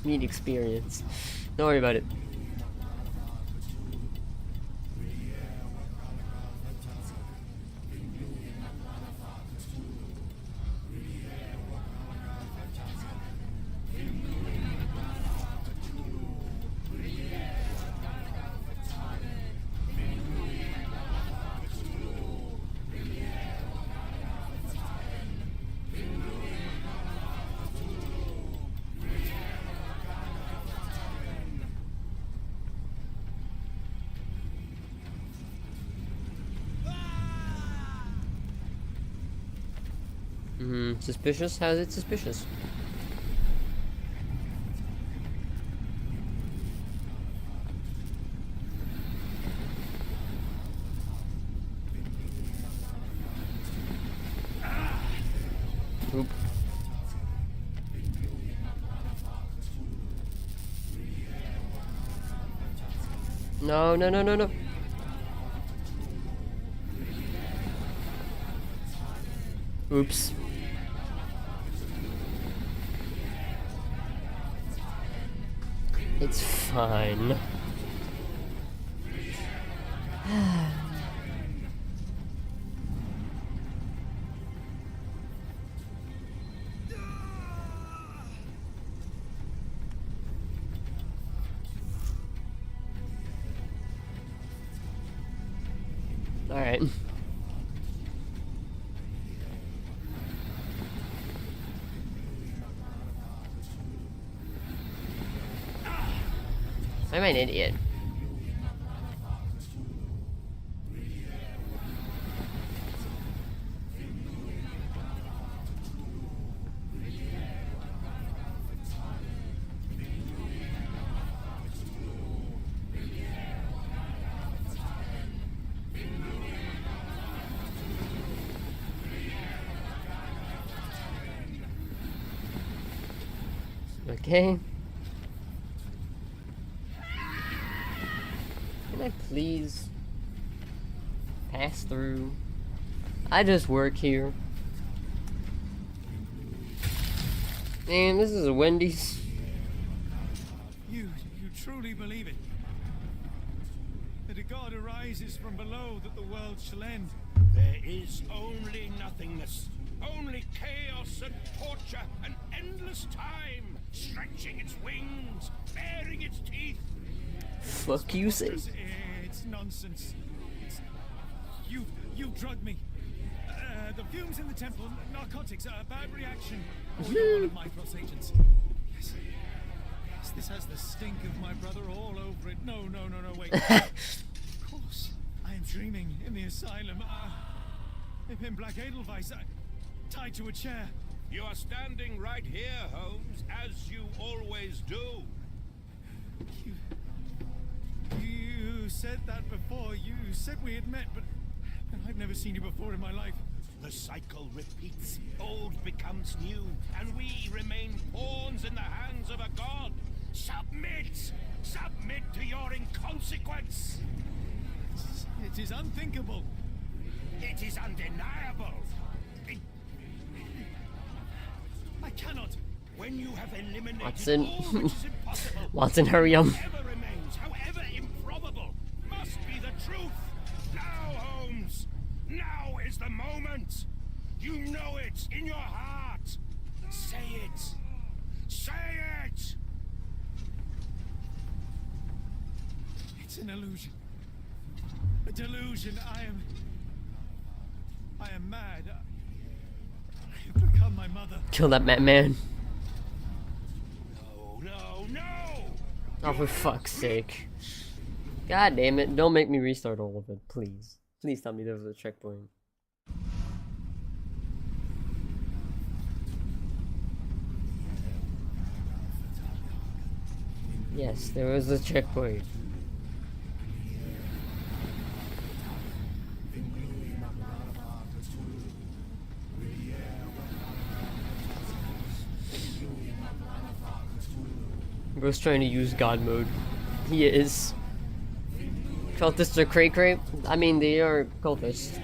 Need experience. Don't worry about it. Suspicious? How is it suspicious? Oop. No, no, no, no, no. Oops. It's fine. All right. I'm an idiot. Okay. Can I please pass through? I just work here. Man, this is a Wendy's. You truly believe it? That a god arises from below, that the world shall end? There is only nothingness, only chaos and torture and endless time, stretching its wings, baring its teeth. Fuck you, say. It's nonsense. You've drugged me. The fumes in the temple, narcotics, a bad reaction. Oh, you're one of my cross agents. Yes. This has the stink of my brother all over it. No, wait. Of course, I am dreaming in the asylum. In Black Edelweiss, tied to a chair. You are standing right here, Holmes, as you always do. You said that before. You said we had met, but I've never seen you before in my life. The cycle repeats. Old becomes new, and we remain pawns in the hands of a god. Submit! Submit to your inconsequence! It is unthinkable. It is undeniable. I cannot. When you have eliminated Watson. all which is impossible, Watson, hurry up. whatever remains, however improbable, must be the truth. Now, Holmes, now is the moment. You know it in your heart. Say it. Say it. It's an illusion. A delusion. I am mad. I have become my mother. Kill that man. No. Oh, for fuck's sake. God damn it. Don't make me restart all of it, please. Please tell me there was a checkpoint. Yes, there was a checkpoint. Bro's trying to use God mode. He is. Cultists are cray-cray? I mean, they are cultists.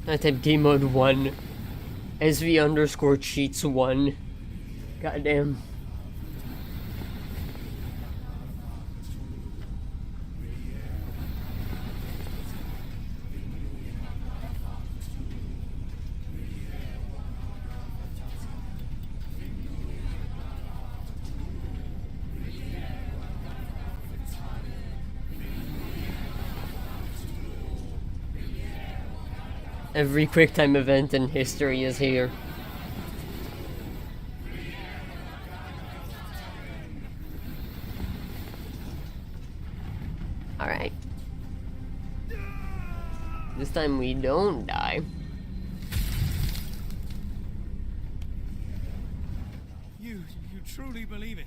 I type game mode 1. SV underscore cheats 1. Goddamn. Every QuickTime event in history is here. Alright. This time we don't die. You truly believe it?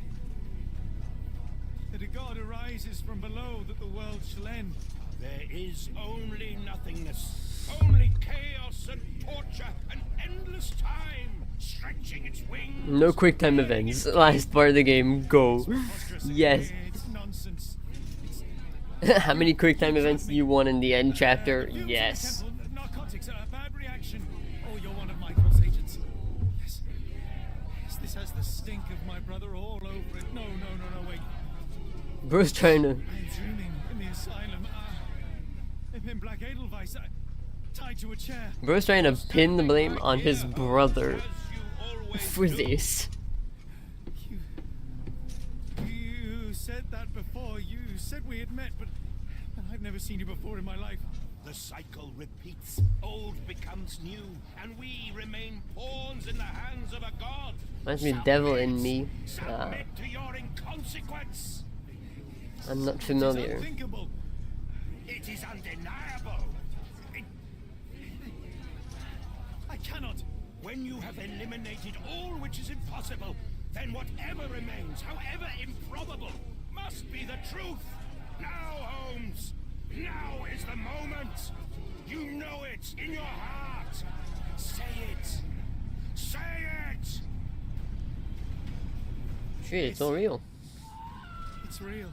That a god arises from below, that the world shall end? There is only nothingness. Only chaos and torture and endless time stretching its wings. No QuickTime events. Last part of the game. Go. Yes. It's nonsense. How many QuickTime events do you want in the end chapter? Yes. Narcotics, a bad reaction. Oh, you're one of Michael's agents. Yes. This has the stink of my brother all over it. No, wait. Bro's trying to. I am dreaming in the asylum. In Black Edelweiss, tied to a chair. Bro's trying to pin the blame on his brother for this. You said that before. You said we had met, but I've never seen you before in my life. The cycle repeats. Old becomes new, and we remain pawns in the hands of a god. Reminds me of Devil in Me. Submit to your inconsequence. I'm not familiar. It's unthinkable. It is undeniable. I cannot. When you have eliminated all which is impossible, then whatever remains, however improbable, must be the truth. Now, Holmes, now is the moment. You know it in your heart. Say it. Say it. Shit, it's all real. It's real.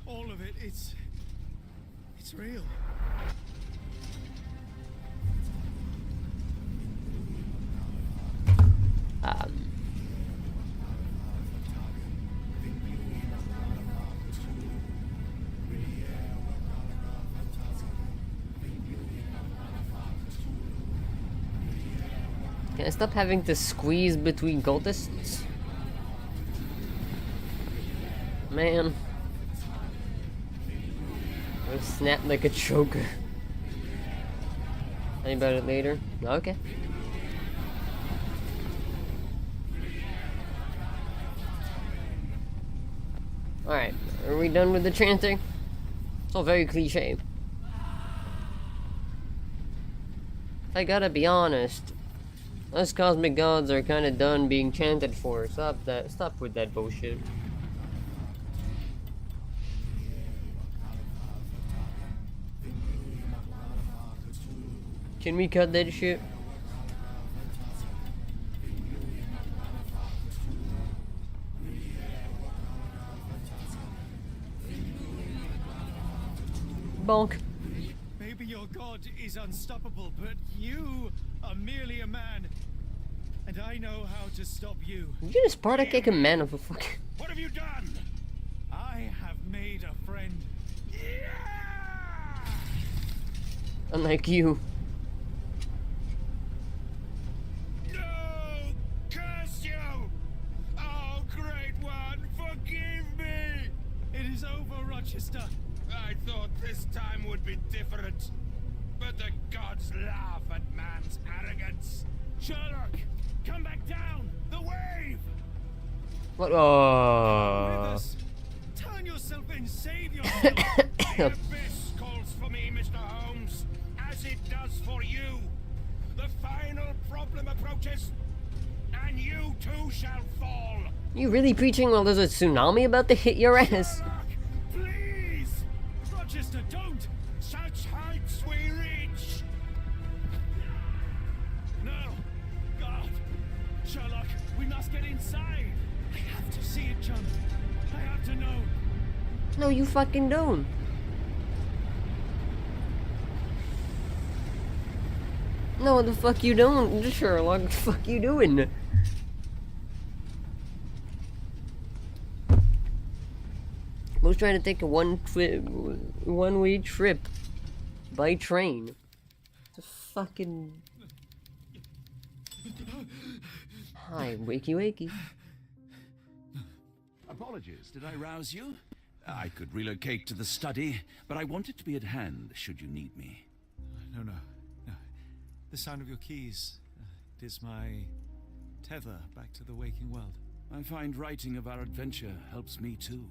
All of it. It's real. Can I stop having to squeeze between cultists? Man. I'll snap like a choker. Any about it later? Okay. Alright, are we done with the chanting? It's all very cliche. If I gotta be honest, us cosmic gods are kinda done being chanted for. Stop with that bullshit. Can we cut that shit? Bonk. Maybe your god is unstoppable, but you are merely a man. And I know how to stop you. You just Sparta kick a man of a fucking. What have you done? I have made a friend. Yeah! Unlike you. No! Curse you! Oh, great one, forgive me! It is over, Rochester. I thought this time would be different. But the gods laugh at man's arrogance. Sherlock, come back down! The wave! What? With Oh. us. Turn yourself in, save yourself! The abyss calls for me, Mr. Holmes, as it does for you. The final problem approaches, and you too shall fall. You really preaching while there's a tsunami about to hit your ass? Sherlock, please! Rochester, don't! Such heights we reach. No! God! Sherlock, we must get inside! I have to see it, John. I have to know. No, you fucking don't. No, the fuck you don't, Sherlock. What the fuck you doing? I was trying to take a one-way trip by train. It's a fucking. Hi, wakey wakey. Apologies, did I rouse you? I could relocate to the study, but I wanted to be at hand should you need me. No. The sound of your keys. It is my tether back to the waking world. I find writing of our adventure helps me too.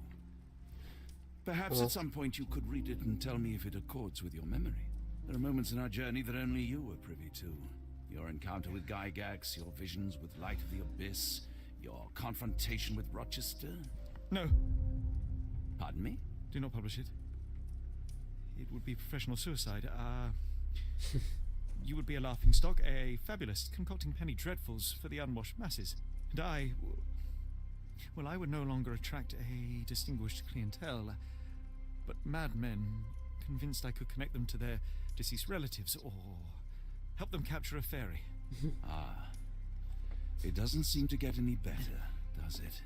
Perhaps at some point you could read it and tell me if it accords with your memory. There are moments in our journey that only you were privy to. Your encounter with Gygax, your visions with Light of the Abyss, your confrontation with Rochester. No, Pardon me? do not publish it. It would be professional suicide. You would be a laughingstock, a fabulist, concocting penny dreadfuls for the unwashed masses. And I would no longer attract a distinguished clientele, but madmen convinced I could connect them to their deceased relatives or help them capture a fairy. It doesn't seem to get any better, does it?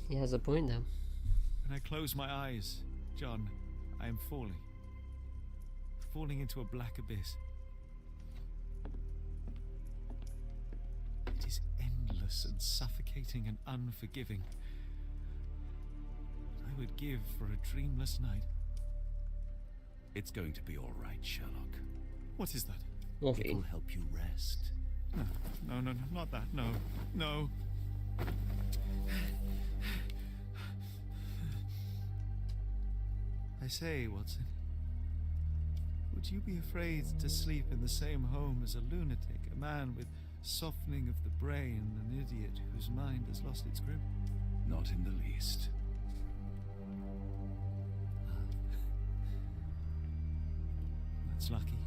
He has a point though. When I close my eyes, John, I am falling. Falling into a black abyss. It is endless and suffocating and unforgiving. I would give for a dreamless night. It's going to be all right, Sherlock. What is that? It will Morphine. help you rest. No, not that. No. I say, Watson, would you be afraid to sleep in the same home as a lunatic, a man with softening of the brain, an idiot whose mind has lost its grip? Not in the least. That's lucky.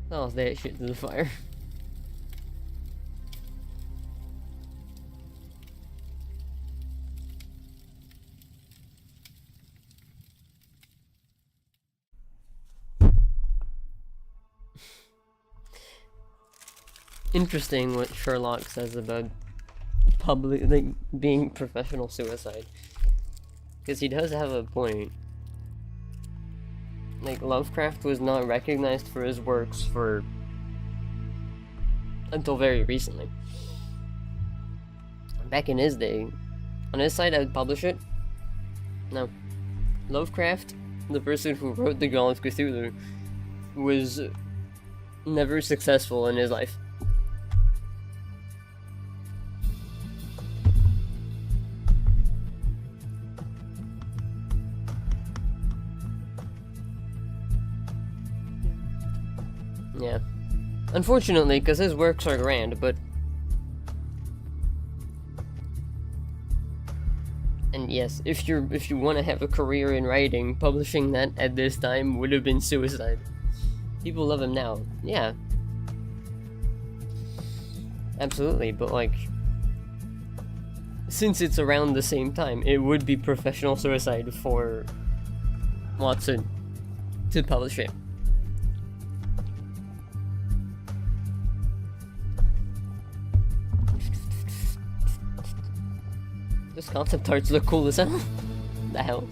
Oh, that shit to the fire. Interesting what Sherlock says about public, like, being professional suicide. Because he does have a point. Like, Lovecraft was not recognized for his works until very recently. Back in his day, on his site I would publish it. No. Lovecraft, the person who wrote the Call of Cthulhu, was never successful in his life. Yeah. Unfortunately, because his works are grand, but... And yes, if you want to have a career in writing, publishing that at this time would have been suicide. People love him now. Yeah. Absolutely, but like... Since it's around the same time, it would be professional suicide for Watson to publish it. Those concept arts look cool as hell. The hell?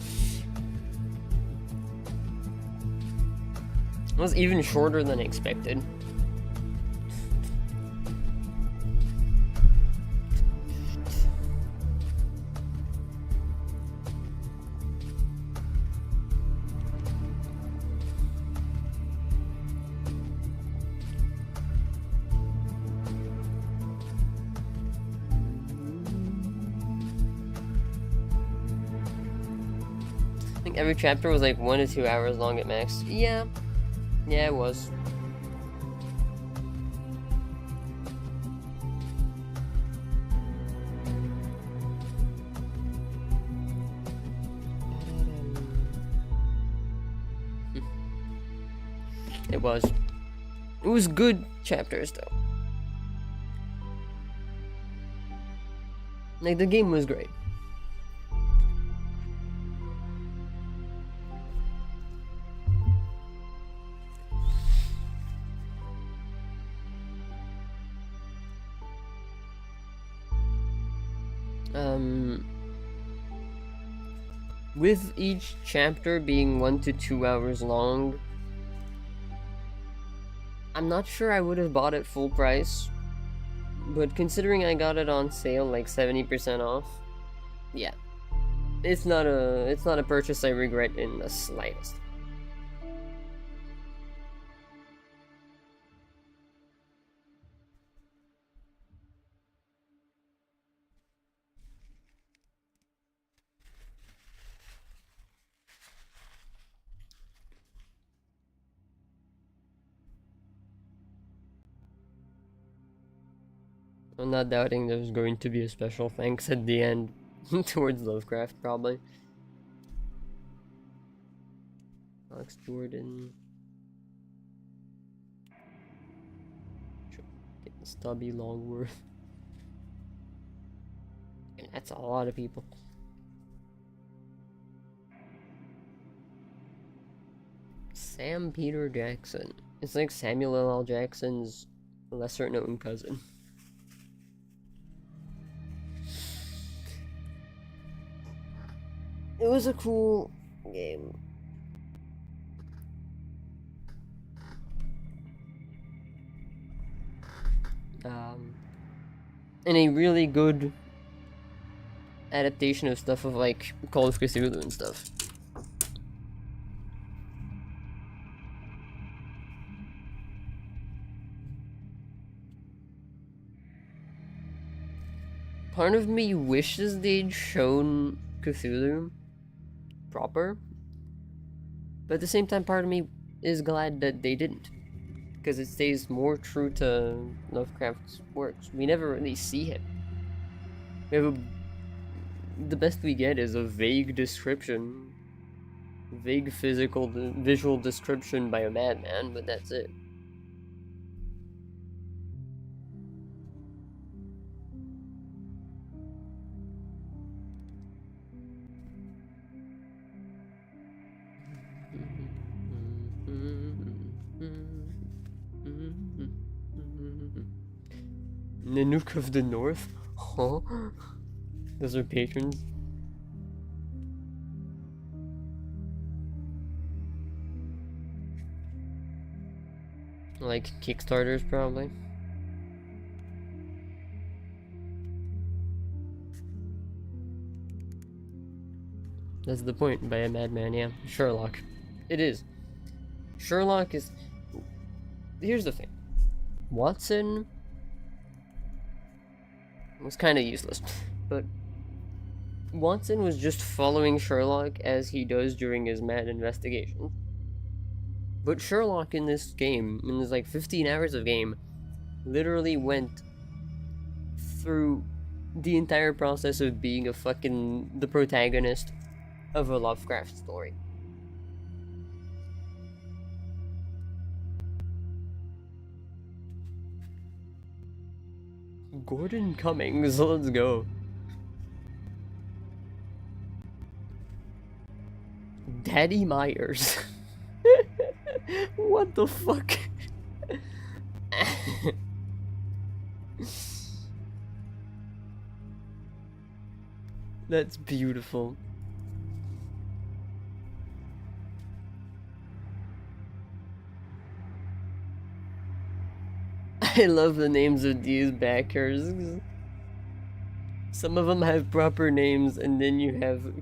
It was even shorter than expected. I think every chapter was like 1 to 2 hours long at max. Yeah. Yeah, it was. It was. It was good chapters though. Like, the game was great. With each chapter being 1 to 2 hours long, I'm not sure I would have bought it full price, but considering I got it on sale like 70% off, yeah, it's not a purchase I regret in the slightest. I'm not doubting there's going to be a special thanks at the end towards Lovecraft, probably. Alex Jordan. Stubby Longworth. And that's a lot of people. Sam Peter Jackson. It's like Samuel L. Jackson's lesser known cousin. It was a cool game. And a really good adaptation of stuff of like Call of Cthulhu and stuff. Part of me wishes they'd shown Cthulhu proper, but at the same time part of me is glad that they didn't, because it stays more true to Lovecraft's works. We never really see him. The best we get is a vague description, vague visual description by a madman, but that's it. Nanook of the North? Huh? Those are patrons. Like Kickstarters, probably. That's the point by a madman, yeah. Sherlock. It is. Sherlock is... Here's the thing. Watson was kind of useless, but Watson was just following Sherlock as he does during his mad investigation. But Sherlock in this game, in this like 15 hours of game, literally went through the entire process of being the protagonist of a Lovecraft story. Gordon Cummings, let's go. Daddy Myers. What the fuck? That's beautiful. I love the names of these backers. Some of them have proper names, and then you have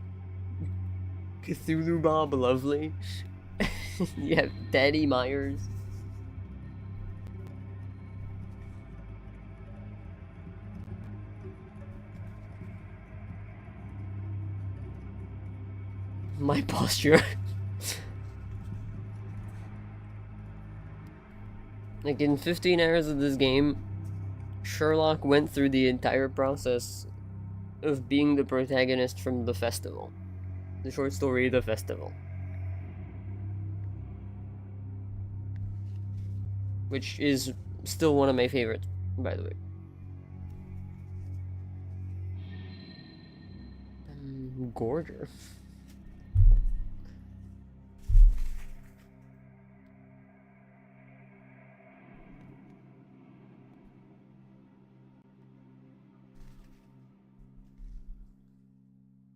Cthulhu Bob Lovely. You have Daddy Myers. My posture. Like in 15 hours of this game, Sherlock went through the entire process of being the protagonist from The Festival. The short story, The Festival. Which is still one of my favorites, by the way. Gorger.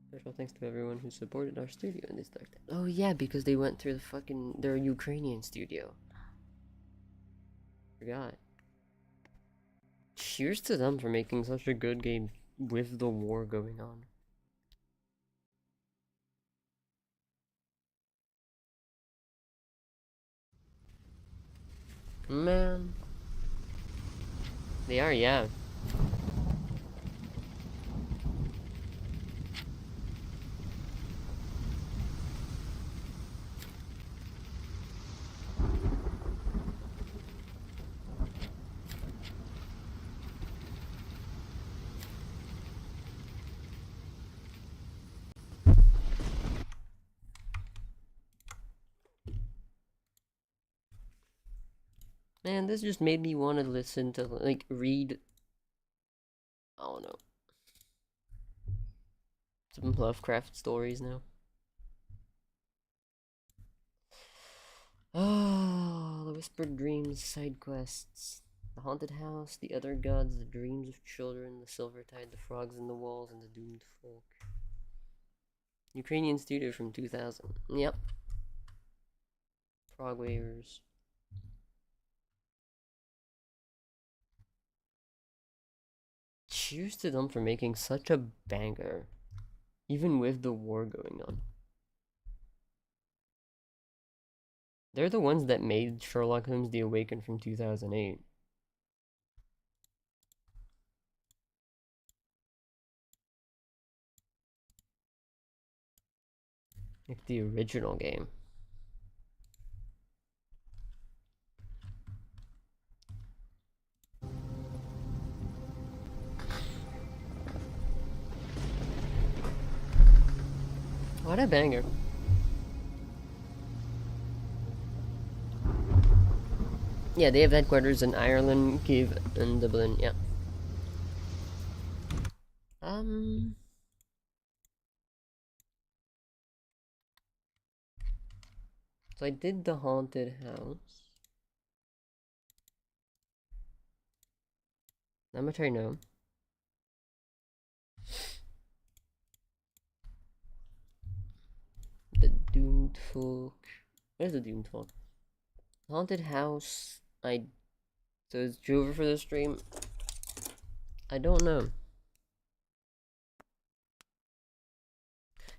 Special thanks to everyone who supported our studio in this dark time. Oh yeah, because they went through their Ukrainian studio. Forgot. Cheers to them for making such a good game with the war going on. Man. They are, yeah. Man, this just made me want to listen to, like, read, I don't know, some Lovecraft stories now. Oh, the Whispered Dreams side quests. The Haunted House, the Other Gods, the Dreams of Children, the Silvertide, the Frogs in the Walls, and the Doomed Folk. Ukrainian studio from 2000. Yep. Frog Waivers. Cheers to them for making such a banger, even with the war going on. They're the ones that made Sherlock Holmes The Awakened from 2008. Like the original game. What a banger. Yeah, they have headquarters in Ireland, Kiev, and Dublin, yeah. So I did the Haunted House. I'm gonna try now. The Doomed Folk. Where's the Doomed Folk? Haunted House. So is Drew over for the stream? I don't know.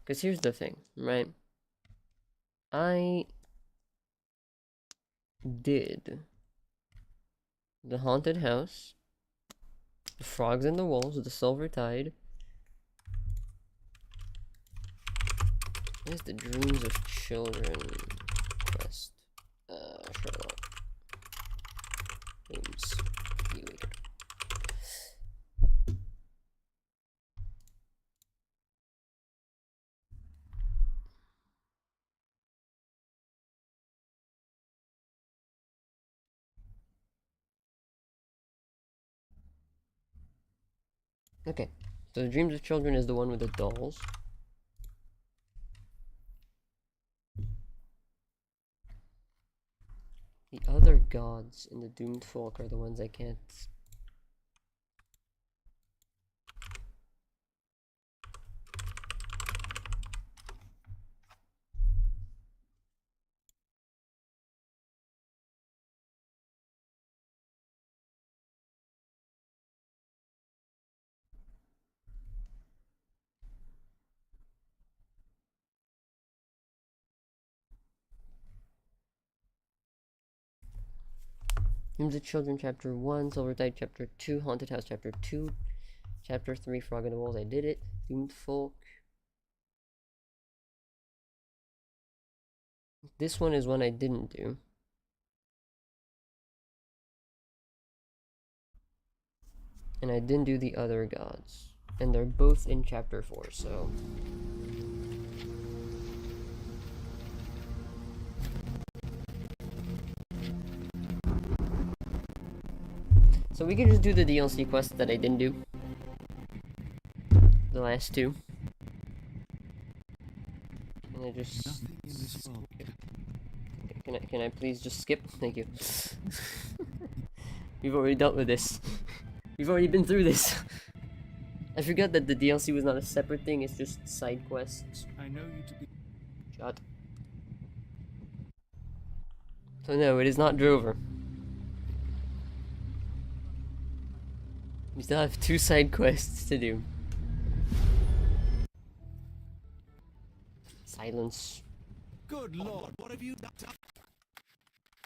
Because here's the thing, right? I did the haunted house, the frogs in the walls, the silver tide. Where's the dreams of children quest? Sherlock. Dreams. Okay, so the dreams of children is the one with the dolls. The other gods in the doomed folk are the ones I can't. Dreams of Children Chapter 1, Silvertide Chapter 2, Haunted House Chapter 2, Chapter 3, Frog in the Walls, I did it. Doomed Folk. This one is one I didn't do. And I didn't do the other gods. And they're both in Chapter 4, so... So we can just do the DLC quest that I didn't do. The last two. And I just... Nothing in this world. Can I please just skip? Thank you. We've already dealt with this. We've already been through this. I forgot that the DLC was not a separate thing, it's just side quests. I know you to be. Shut. So no, it is not Drover. We still have 2 side quests to do. Silence. Good lord, what have you done?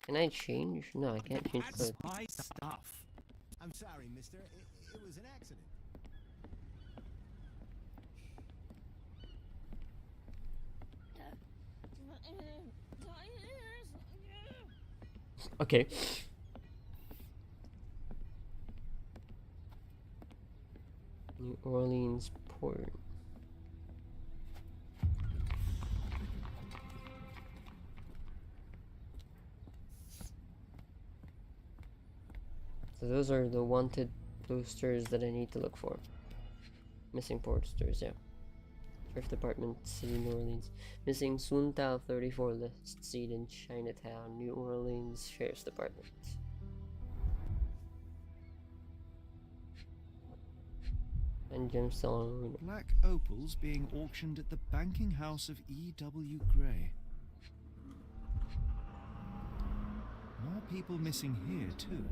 Can I change? No, I can't change That's clothes. my stuff. I'm sorry, mister. It was an accident. Okay. New Orleans port. So those are the wanted posters that I need to look for. Missing posters, yeah. Sheriff Department, City, New Orleans. Missing Suntao 34 list seat in Chinatown, New Orleans Sheriff's Department. And gemstone. Black opals being auctioned at the banking house of E.W. Gray. More people missing here, too.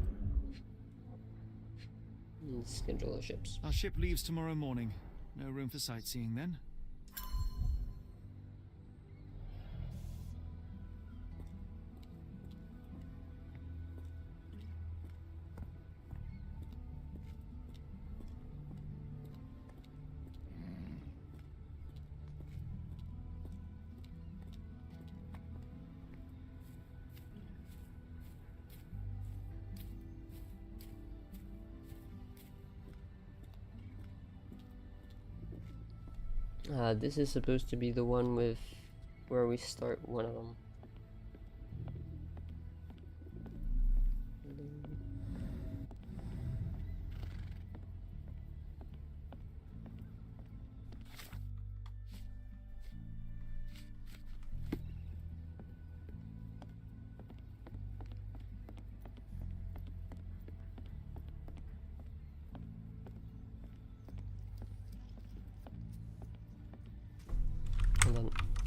Schedule of ships. Our ship leaves tomorrow morning. No room for sightseeing then. This is supposed to be the one with where we start one of them.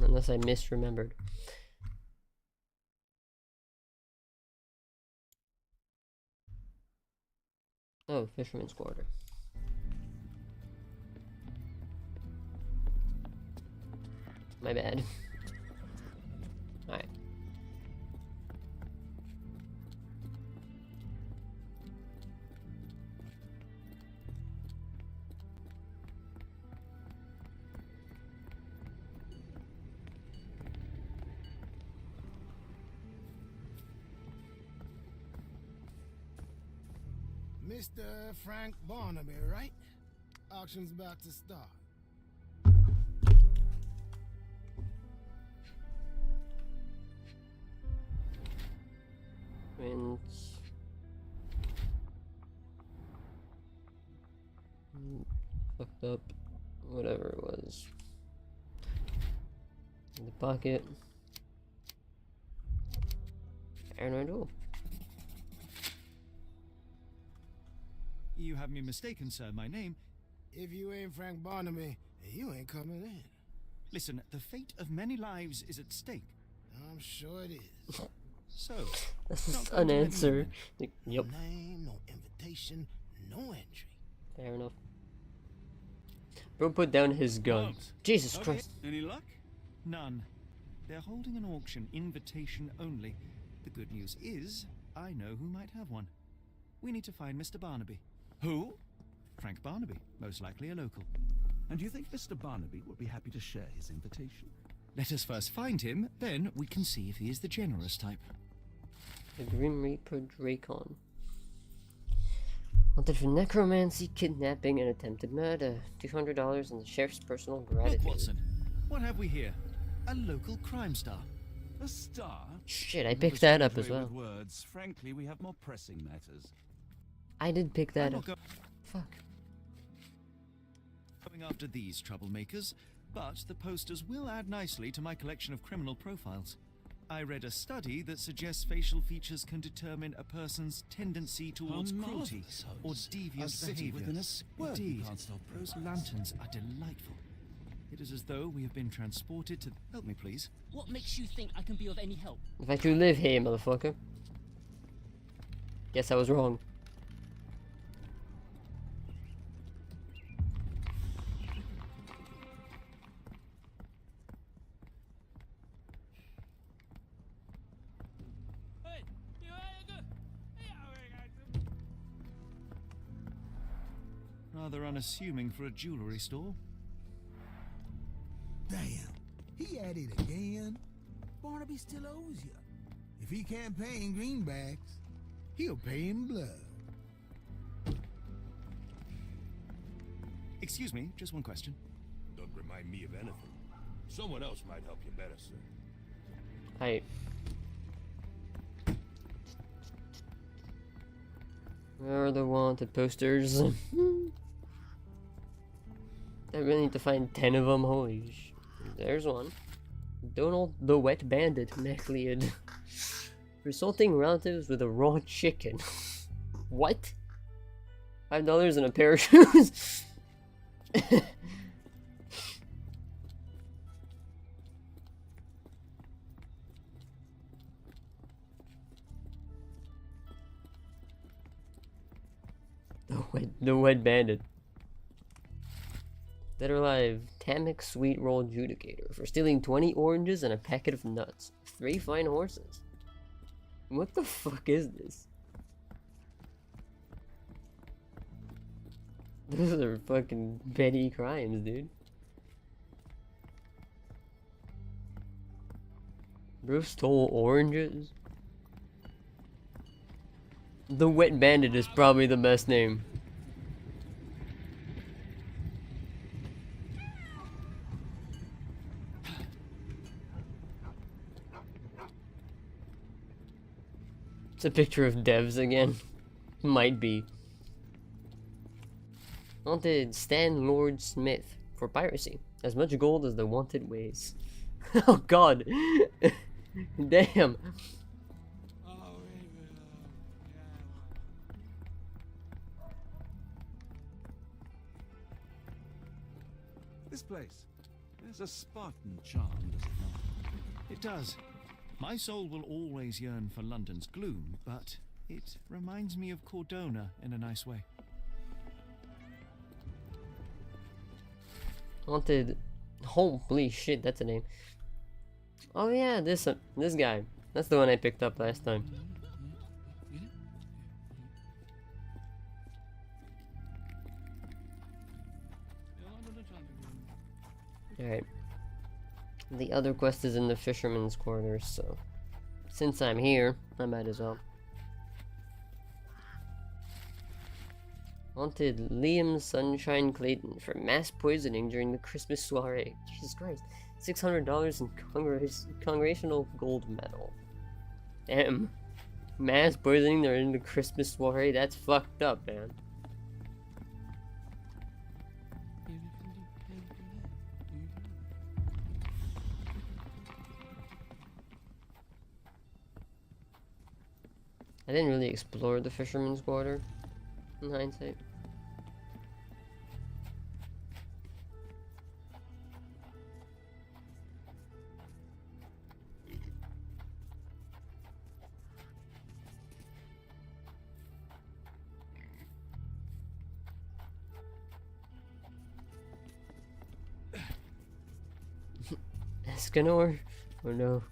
Unless I misremembered. Oh, fisherman's quarter. My bad. Alright. Mr. Frank Barnaby, right? Auction's about to start. Prince. Fucked up. Whatever it was. In the pocket. Paranoid Wolf. You have me mistaken, sir. My name... If you ain't Frank Barnaby, you ain't coming in. Listen, the fate of many lives is at stake. I'm sure it is. So... That's not just going an to let me answer. in. Yep. No name, no invitation, no entry. Fair enough. Bro put down his gun. Right. Jesus Okay. Christ. Any luck? None. They're holding an auction, invitation only. The good news is, I know who might have one. We need to find Mr. Barnaby. Who? Frank Barnaby, most likely a local. And do you think Mr. Barnaby would be happy to share his invitation? Let us first find him, then we can see if he is the generous type. The Grim Reaper Dracon. Wanted for necromancy, kidnapping, and attempted murder. $200 in the sheriff's personal gratitude. Look, Watson, what have we here? A local crime star. A star? Shit, I Never picked that up strange as way well. with words. Frankly, we have more pressing matters. I did pick I'm that not up. Fuck. going after these troublemakers, but the posters will add nicely to my collection of criminal profiles. I read a study that suggests facial features can determine a person's tendency towards How cruelty marvellous, or Holmes. A devious city behavior. within a square you Indeed, can't stop those progress. lanterns are delightful. It is as though we have been transported to... Help me, please. What makes you think I can be of any help? In fact, you live here, motherfucker. Guess I was wrong. Rather unassuming for a jewelry store. Damn, he at it again. Barnaby still owes you. If he can't pay in greenbacks, he'll pay in blood. Excuse me, just one question. Don't remind me of anything. Someone else might help you better, sir. Hi. Where are the wanted posters? I really need to find 10 of them. Holy sh... There's one. Donald the Wet Bandit, Neclead. Resulting relatives with a raw chicken. What? $5 and a pair of shoes? The Wet Bandit. Dead or alive, Tamik Sweet Roll Judicator for stealing 20 oranges and a packet of nuts. 3 fine horses. What the fuck is this? Those are fucking petty crimes, dude. Bruce stole oranges? The Wet Bandit is probably the best name. It's a picture of devs again. Might be. Wanted Stan Lord Smith for piracy. As much gold as the wanted weighs. Oh god. Damn. This place. There's a Spartan charm, does it not? It does. My soul will always yearn for London's gloom, but it reminds me of Cordona in a nice way. Wanted. Holy shit, that's a name. Oh yeah, this guy. That's the one I picked up last time. Alright. The other quest is in the fisherman's quarters, so since I'm here, I might as well. Wanted Liam Sunshine Clayton for mass poisoning during the Christmas soiree. Jesus Christ. $600 in Congressional Gold Medal. Damn. Mass poisoning during the Christmas soiree? That's fucked up, man. I didn't really explore the fisherman's quarter in hindsight. Escanor? Oh no.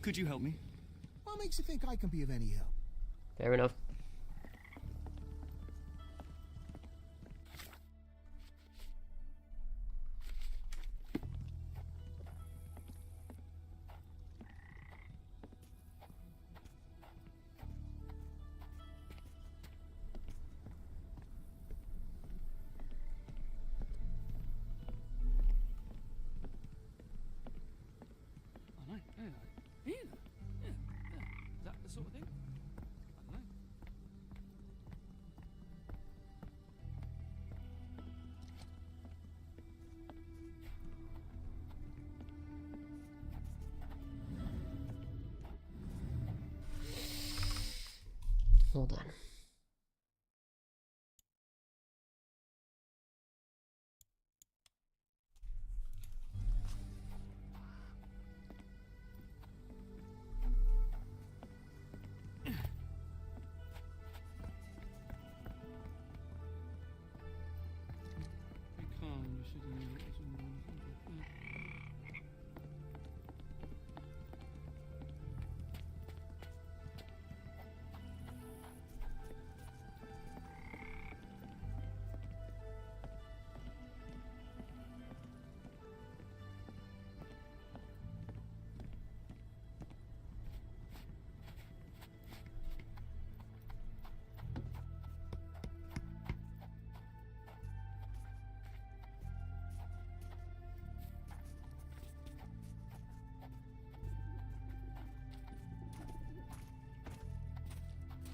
Could you help me? What makes you think I can be of any help? Fair enough. Is that the sort of thing? I don't know. Hold on.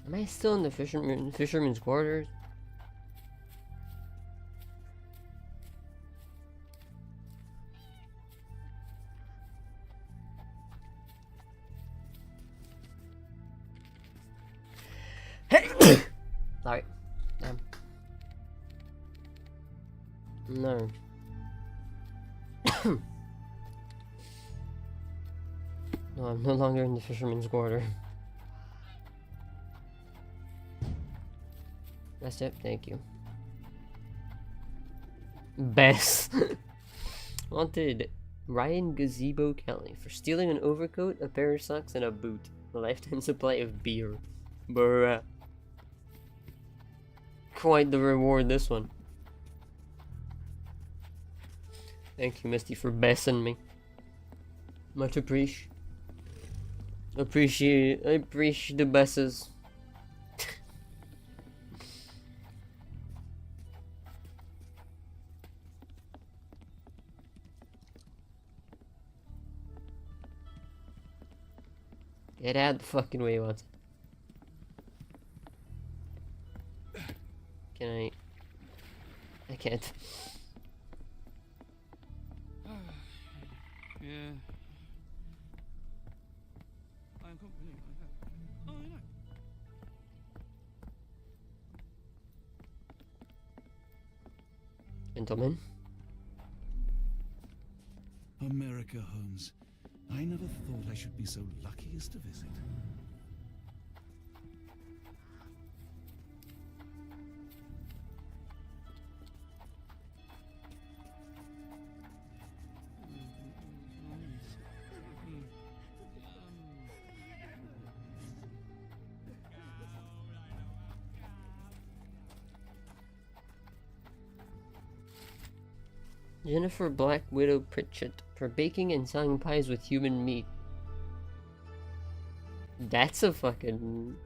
Am I still in the fisherman's quarters? Hey! Sorry. Damn. No. No, I'm no longer in the fisherman's quarter. That's it, thank you. Bess. Wanted Ryan Gazebo Kelly for stealing an overcoat, a pair of socks, and a boot. A lifetime supply of beer. Bruh. Quite the reward, this one. Thank you, Misty, for bessing me. Much appreciate. I appreciate the besses. Get out the fucking way, Watson. Can I? I can't. Yeah. I'm confident I have. Oh, I know. Gentlemen. America, Holmes. I never thought I should be so lucky as to visit. Jennifer Black Widow Pritchett for baking and selling pies with human meat. That's a fucking...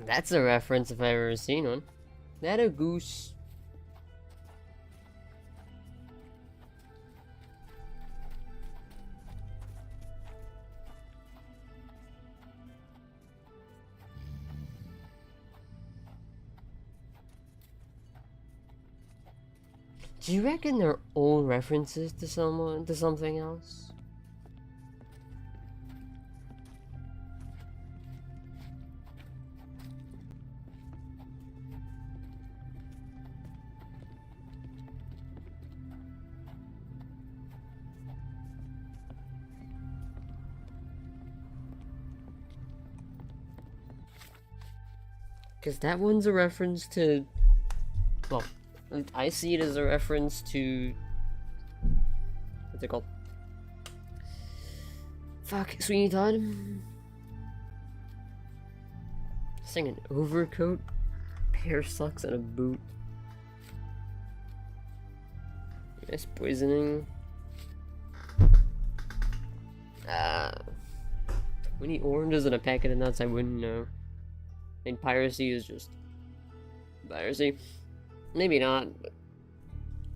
That's a reference if I've ever seen one. That a goose. Do you reckon they're all references to something else? Because that one's a reference to... Well, I see it as a reference to... What's it called? Fuck, Sweeney Todd? Sing an overcoat, pair of socks, and a boot. Nice poisoning. 20 oranges and a packet of nuts, I wouldn't know. And piracy is just... piracy. Maybe not, but...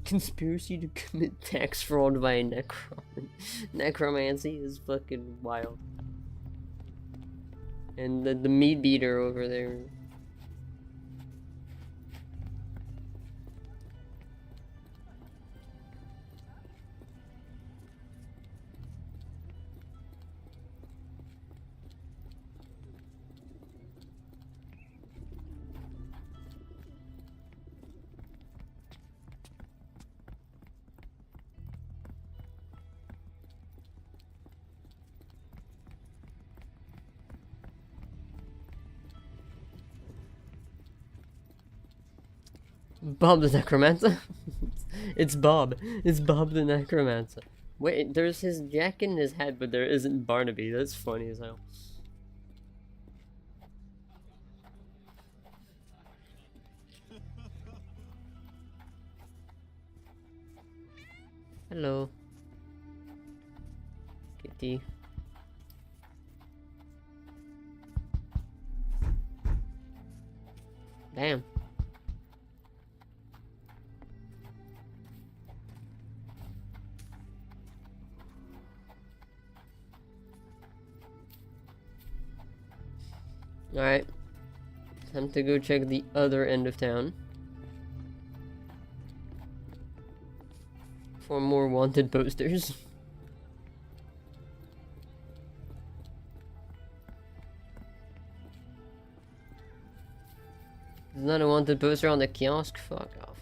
Conspiracy to commit tax fraud via necromancy is fucking wild. And the meat beater over there. Bob the Necromancer? It's Bob. It's Bob the Necromancer. Wait, there's his jacket in his head, but there isn't Barnaby. That's funny as hell. Hello. Kitty. Damn. Alright. Time to go check the other end of town. For more wanted posters. There's not a wanted poster on the kiosk? Fuck off.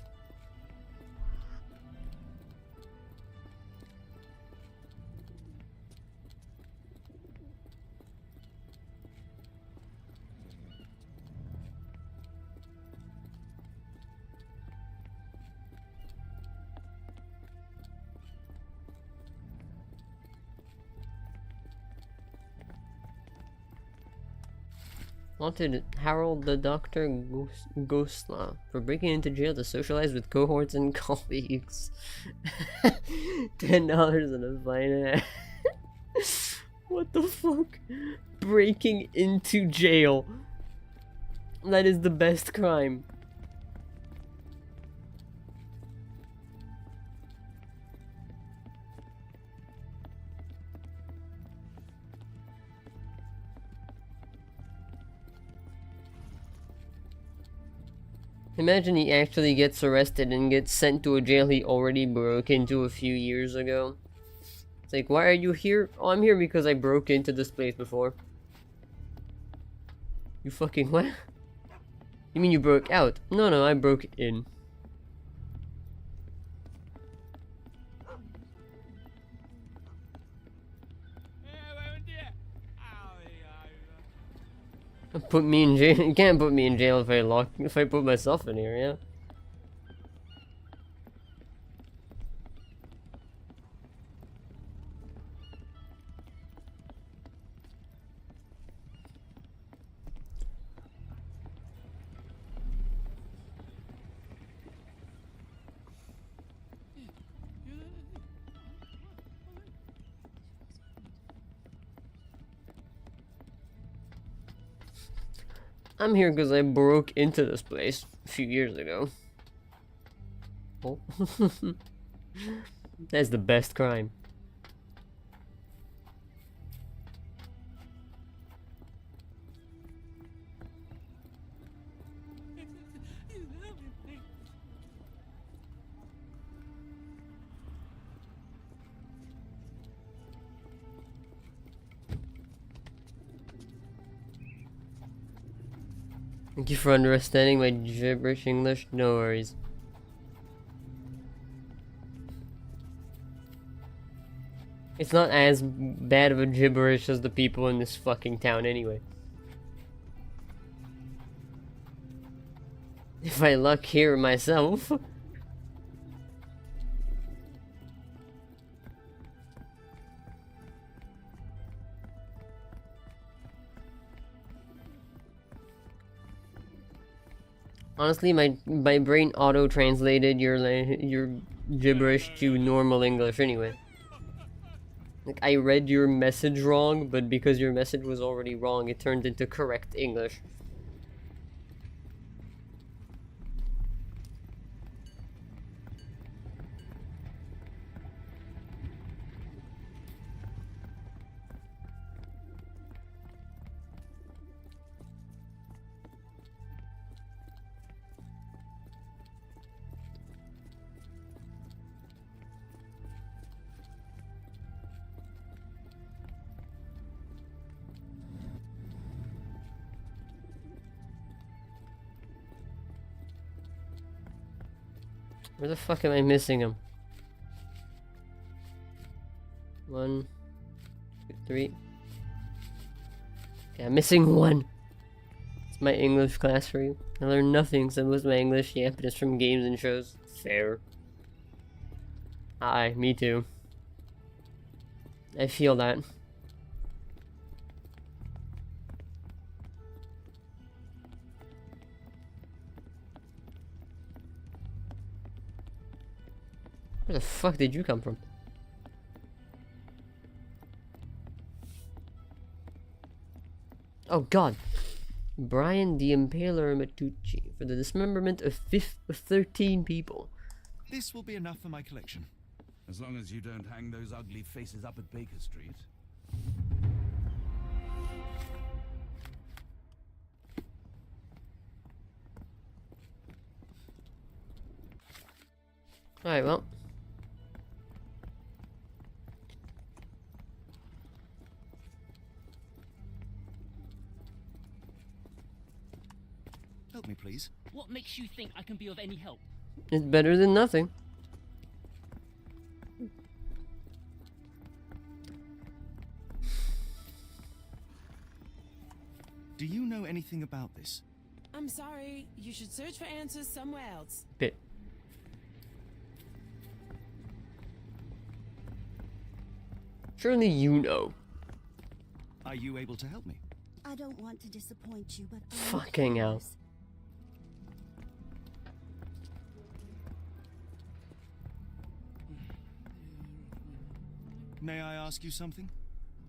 Wanted Harold the Doctor Ghostlaw for breaking into jail to socialize with cohorts and colleagues. $10 and a fine. What the fuck? Breaking into jail. That is the best crime. Imagine he actually gets arrested and gets sent to a jail he already broke into a few years ago. It's like, why are you here? Oh, I'm here because I broke into this place before. You fucking what? You mean you broke out? No, I broke in. Put me in jail. You can't put me in jail if I put myself in here, yeah. I'm here because I broke into this place a few years ago. Oh. That's the best crime. Thank you for understanding my gibberish English. No worries. It's not as bad of a gibberish as the people in this fucking town anyway. If I luck here myself. Honestly, my brain auto-translated your gibberish to normal English anyway. Like, I read your message wrong, but because your message was already wrong, it turned into correct English. Where the fuck am I missing him? 1, 2, 3. Okay, I'm missing 1. It's my English class for you. I learned nothing, so most of my English, yeah, but it's from games and shows. Fair. Aye, me too. I feel that. Where the fuck did you come from? Oh god. Brian the Impaler Matucci for the dismemberment of 13 people. This will be enough for my collection. As long as you don't hang those ugly faces up at Baker Street. Alright, well. Help me, please. What makes you think I can be of any help? It's better than nothing. Do you know anything about this? I'm sorry. You should search for answers somewhere else. Bit. Surely you know. Are you able to help me? I don't want to disappoint you, but I'm Fucking hell. curious. May I ask you something?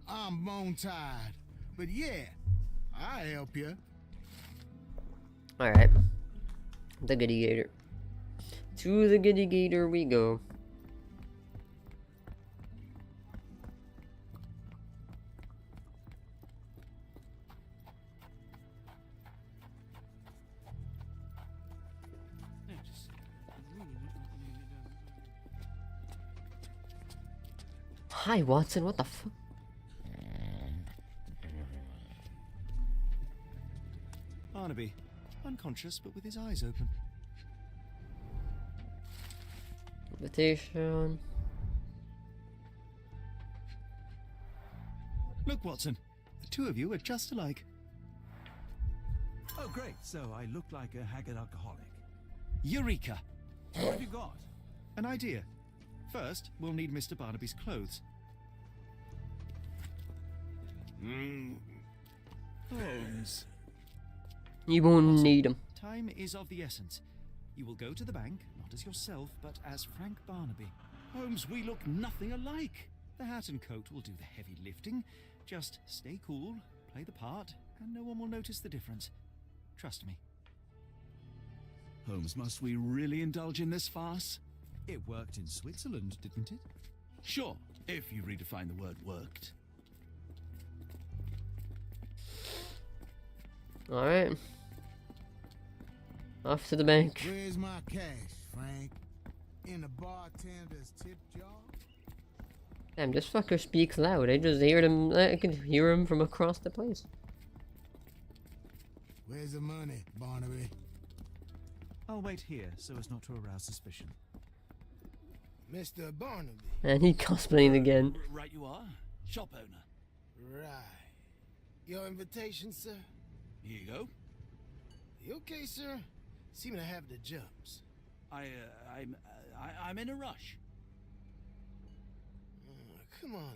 I'm bone tired. But yeah, I'll help you. Alright. The Goody Gator. To the Goody Gator we go. No, just really. Hi, Watson. What the fuck? Barnaby, unconscious but with his eyes open. Invitation. Look, Watson, the two of you are just alike. Oh, great. So I look like a haggard alcoholic. Eureka! What have you got? An idea. First, we'll need Mr. Barnaby's clothes. Holmes. You won't need them. Time is of the essence. You will go to the bank, not as yourself, but as Frank Barnaby. Holmes, we look nothing alike. The hat and coat will do the heavy lifting. Just stay cool, play the part, and no one will notice the difference. Trust me. Holmes, must we really indulge in this farce? It worked in Switzerland, didn't it? Sure, if you redefine the word worked. Alright. Off to the bank. Where's my cash, Frank? In the bartender's tip jar? Damn, this fucker speaks loud. I just heard him. I can hear him from across the place. Where's the money, Barnaby? I'll wait here so as not to arouse suspicion. Mr. Barnaby. And he cosplaying again. Right you are. Shop owner. Right. Your invitation, sir? Here you go. You okay, sir? Seem to have the jumps. I'm in a rush. Come on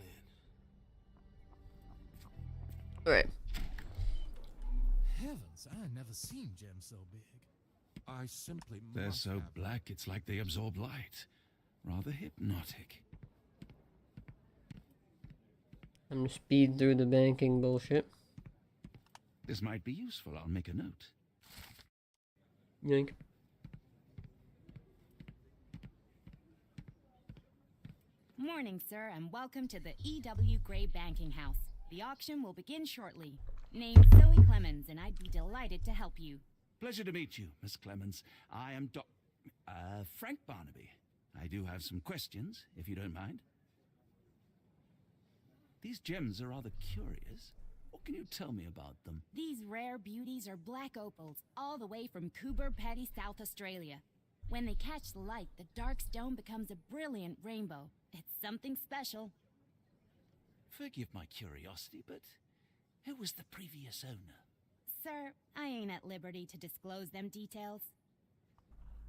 in. Alright. Heavens, I never seen gems so big. I simply They're must so have them. black, it's like they absorb light. Rather hypnotic. I'm gonna speed through the banking bullshit. This might be useful. I'll make a note. Yoink. Morning, sir, and welcome to the E.W. Gray Banking House. The auction will begin shortly. Name's Zoe Clemens, and I'd be delighted to help you. Pleasure to meet you, Miss Clemens. I am Frank Barnaby. I do have some questions, if you don't mind. These gems are rather curious. What can you tell me about them? These rare beauties are black opals, all the way from Coober Pedy, South Australia. When they catch the light, the dark stone becomes a brilliant rainbow. It's something special. Forgive my curiosity, but who was the previous owner? Sir, I ain't at liberty to disclose them details.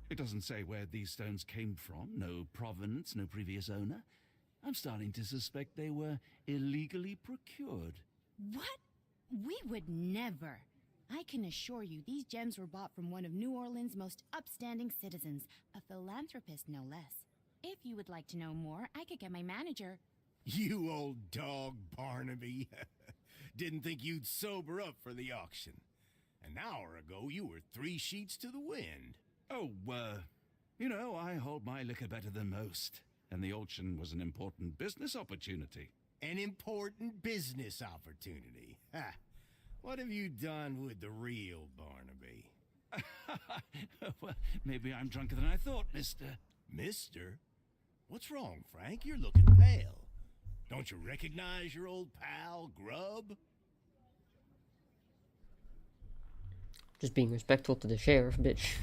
It doesn't say where these stones came from. No provenance, no previous owner. I'm starting to suspect they were illegally procured. What? We would never. I can assure you these gems were bought from one of New Orleans' most upstanding citizens, a philanthropist no less. If you would like to know more, I could get my manager. You old dog, Barnaby. Didn't think you'd sober up for the auction. An hour ago, you were 3 sheets to the wind. Oh, you know, I hold my liquor better than most. And the auction was an important business opportunity. An important business opportunity. Ha! What have you done with the real Barnaby? Well, maybe I'm drunker than I thought, mister. Mister? What's wrong, Frank? You're looking pale. Don't you recognize your old pal, Grub? Just being respectful to the sheriff, bitch.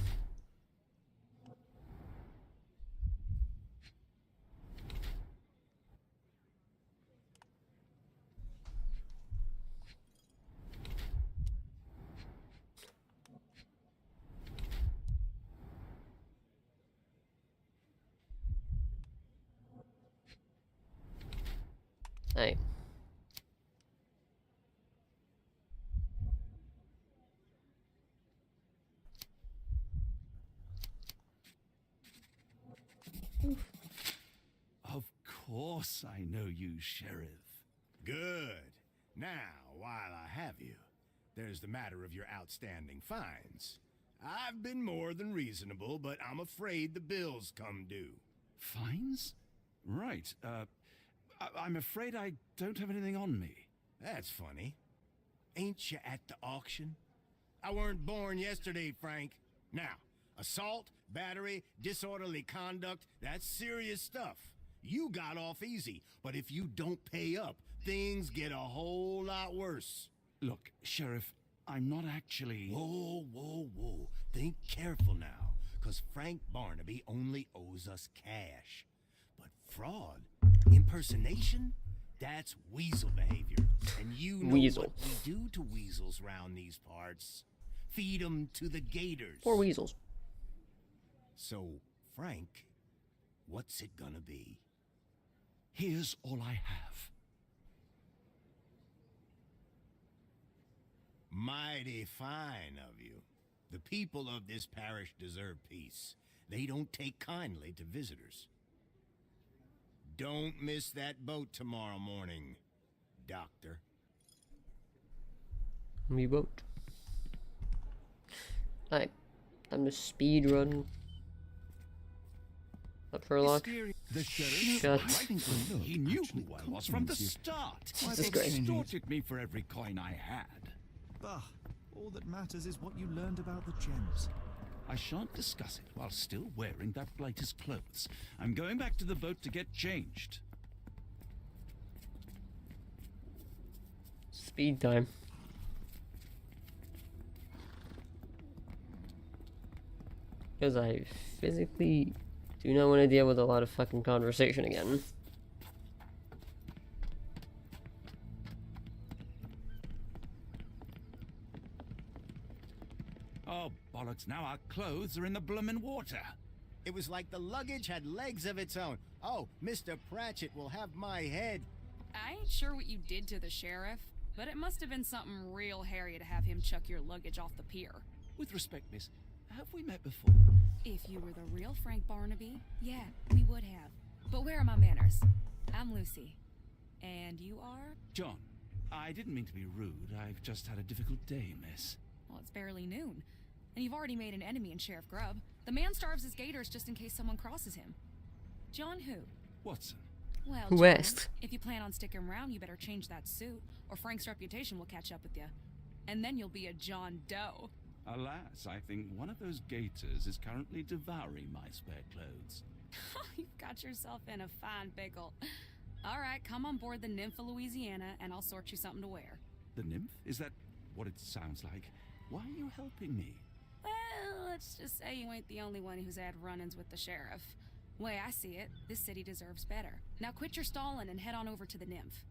Hey. Of course I know you, Sheriff. Good. Now, while I have you, there's the matter of your outstanding fines. I've been more than reasonable, but I'm afraid the bills come due. Fines? Right, I'm afraid I don't have anything on me. That's funny. Ain't you at the auction? I weren't born yesterday, Frank. Now, assault, battery, disorderly conduct, that's serious stuff. You got off easy, but if you don't pay up, things get a whole lot worse. Look, Sheriff, I'm not actually... Whoa, whoa, whoa. Think careful now, 'cause Frank Barnaby only owes us cash. But fraud, impersonation, that's weasel behavior. And you know Weasel. what we do to weasels round these parts. Feed 'em to the gators. Or weasels. So, Frank, what's it gonna be? Here's all I have. Mighty fine of you. The people of this parish deserve peace. They don't take kindly to visitors. Don't miss that boat tomorrow morning, Doctor. We vote. Like, time to speed run. Up for a lock. The sheriff, Shut. I think he knew who I was from the start. Jesus He Christ. extorted me for every coin I had. Bah, all that matters is what you learned about the gems. I shan't discuss it while still wearing that blighter's clothes. I'm going back to the boat to get changed. Speed time. Because I physically do not want to deal with a lot of fucking conversation again. Oh, bollocks, now our clothes are in the bloomin' water. It was like the luggage had legs of its own. Oh, Mr. Pratchett will have my head. I ain't sure what you did to the sheriff, but it must have been something real hairy to have him chuck your luggage off the pier. With respect, miss, have we met before? If you were the real Frank Barnaby, yeah, we would have. But where are my manners? I'm Lucy. And you are? John, I didn't mean to be rude. I've just had a difficult day, miss. Well, it's barely noon. And you've already made an enemy in Sheriff Grubb. The man starves his gators just in case someone crosses him. John who? Watson. Well, Who John, asked? if you plan on sticking around, you better change that suit, or Frank's reputation will catch up with you. And then you'll be a John Doe. Alas, I think one of those gators is currently devouring my spare clothes. You've got yourself in a fine pickle. All right, come on board the Nymph of Louisiana, and I'll sort you something to wear. The nymph? Is that what it sounds like? Why are you helping me? Well, let's just say you ain't the only one who's had run-ins with the sheriff. Way I see it, this city deserves better. Now quit your stalling and head on over to the Nymph.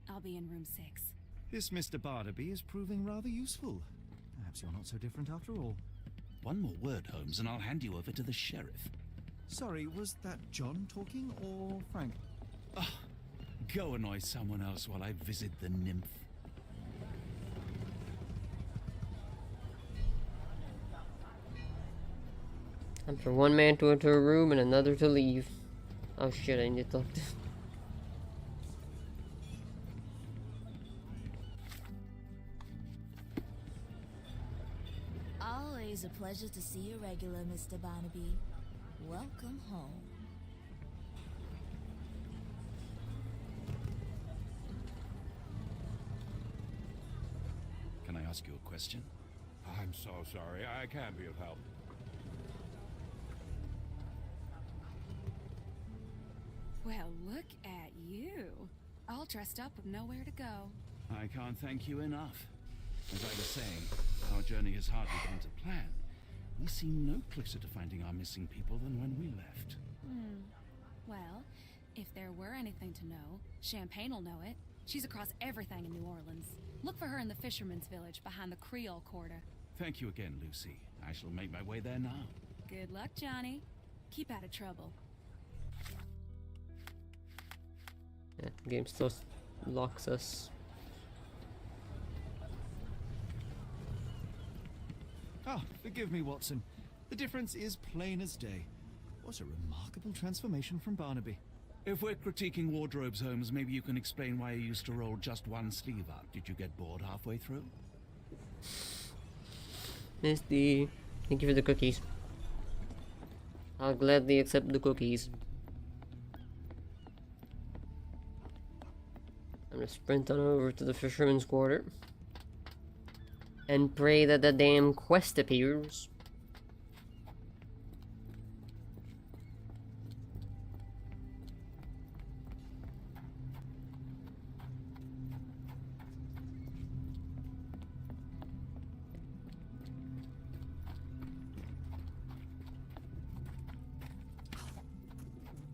I'll be in room 6. This Mr. Barnaby is proving rather useful. Perhaps you're not so different after all. One more word, Holmes, and I'll hand you over to the sheriff. Sorry, was that John talking or Frank? Oh, go annoy someone else while I visit the nymph. Time for one man to enter a room and another to leave. Oh shit, I need to talk to... Always a pleasure to see you regular, Mr. Barnaby. Welcome home. Can I ask you a question? I'm so sorry. I can't be of help. Well, look at you. All dressed up with nowhere to go. I can't thank you enough. As I was saying, our journey has hardly gone to plan. We seem no closer to finding our missing people than when we left. Well, if there were anything to know, Champagne will know it. She's across everything in New Orleans. Look for her in the fisherman's village behind the Creole Quarter. Thank you again, Lucy. I shall make my way there now. Good luck, Johnny. Keep out of trouble. Yeah, the game still locks us. Ah, forgive me, Watson. The difference is plain as day. What a remarkable transformation from Barnaby. If we're critiquing wardrobes, Holmes, maybe you can explain why you used to roll just one sleeve up. Did you get bored halfway through? Misty, thank you for the cookies. I'll gladly accept the cookies. I'm gonna sprint on over to the fisherman's quarter and pray that the damn quest appears.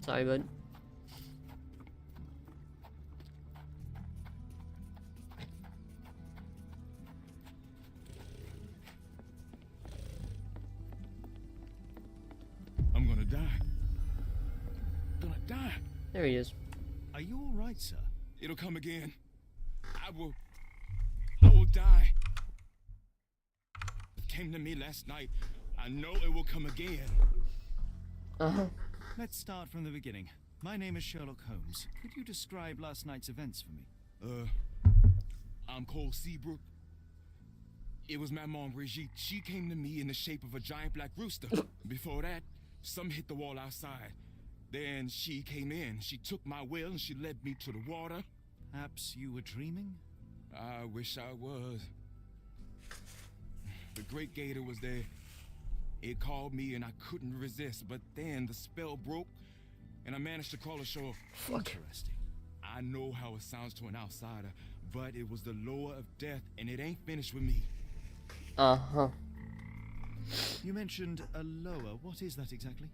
Sorry, bud. I'm gonna die. Gonna die. There he is. Are you all right, sir? It'll come again. I will die. It came to me last night. I know it will come again. Uh-huh. Let's start from the beginning. My name is Sherlock Holmes. Could you describe last night's events for me? I'm Cole Seabrook. It was Maman Brigitte. She came to me in the shape of a giant black rooster. Before that, some hit the wall outside. Then she came in. She took my will and she led me to the water. Perhaps you were dreaming? I wish I was. The Great Gator was there. It called me and I couldn't resist, but then the spell broke and I managed to crawl ashore. Interesting. I know how it sounds to an outsider, but it was the lower of death and it ain't finished with me. Uh-huh. You mentioned a lower. What is that exactly?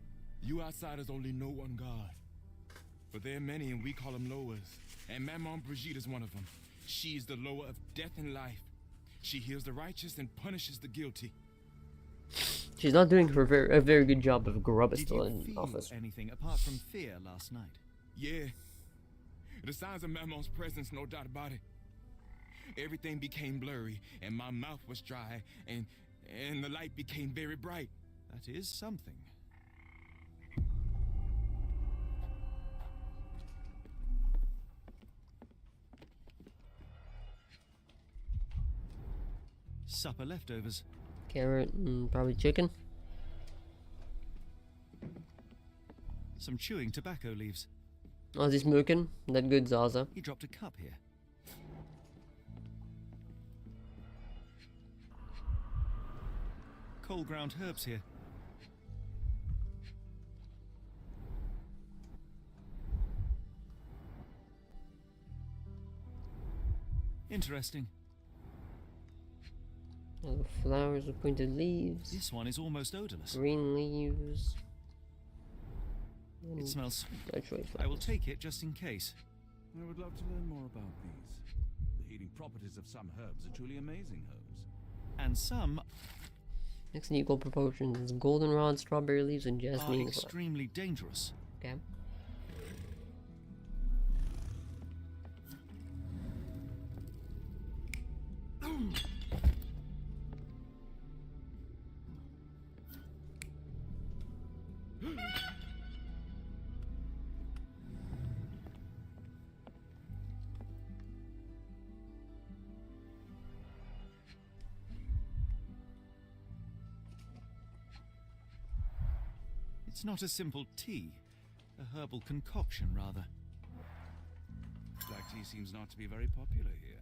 You outsiders only know one God. But there are many and we call them lowers. And Maman Brigitte is one of them. She is the lower of death and life. She heals the righteous and punishes the guilty. She's not doing a very good job of Grubba Did still you in feel office. anything apart from fear last night? Yeah. The signs of Maman's presence, no doubt about it. Everything became blurry, and my mouth was dry, and the light became very bright. That is something. Supper leftovers. Carrot and probably chicken. Some chewing tobacco leaves. Oh, is he smoking? That good Zaza. He dropped a cup here. Cold ground herbs here. Interesting. Oh, flowers with pointed leaves. This one is almost odorless. Green leaves. It smells sweet. Actually, I will take it just in case. I would love to learn more about these. The healing properties of some herbs are truly amazing herbs. And some Mixed in equal proportions. Goldenrod, strawberry leaves, and are jasmine. extremely dangerous. Okay. It's not a simple tea, a herbal concoction, rather. Black tea seems not to be very popular here.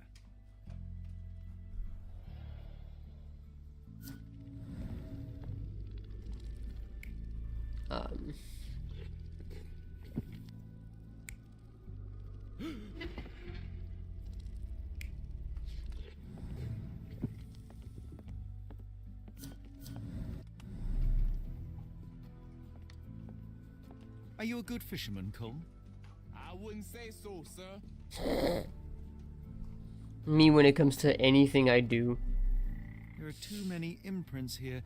Are you a good fisherman, Cole? I wouldn't say so, sir. Me when it comes to anything I do. There are too many imprints here.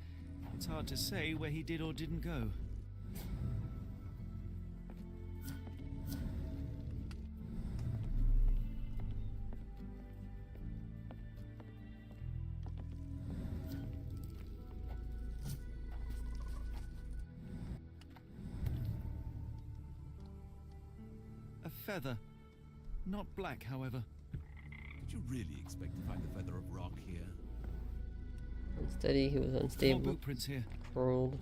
It's hard to say where he did or didn't go. A feather. Not black, however. Did you really expect to find a feather of rock here? Unsteady, he was More unstable. boot prints here. Curled.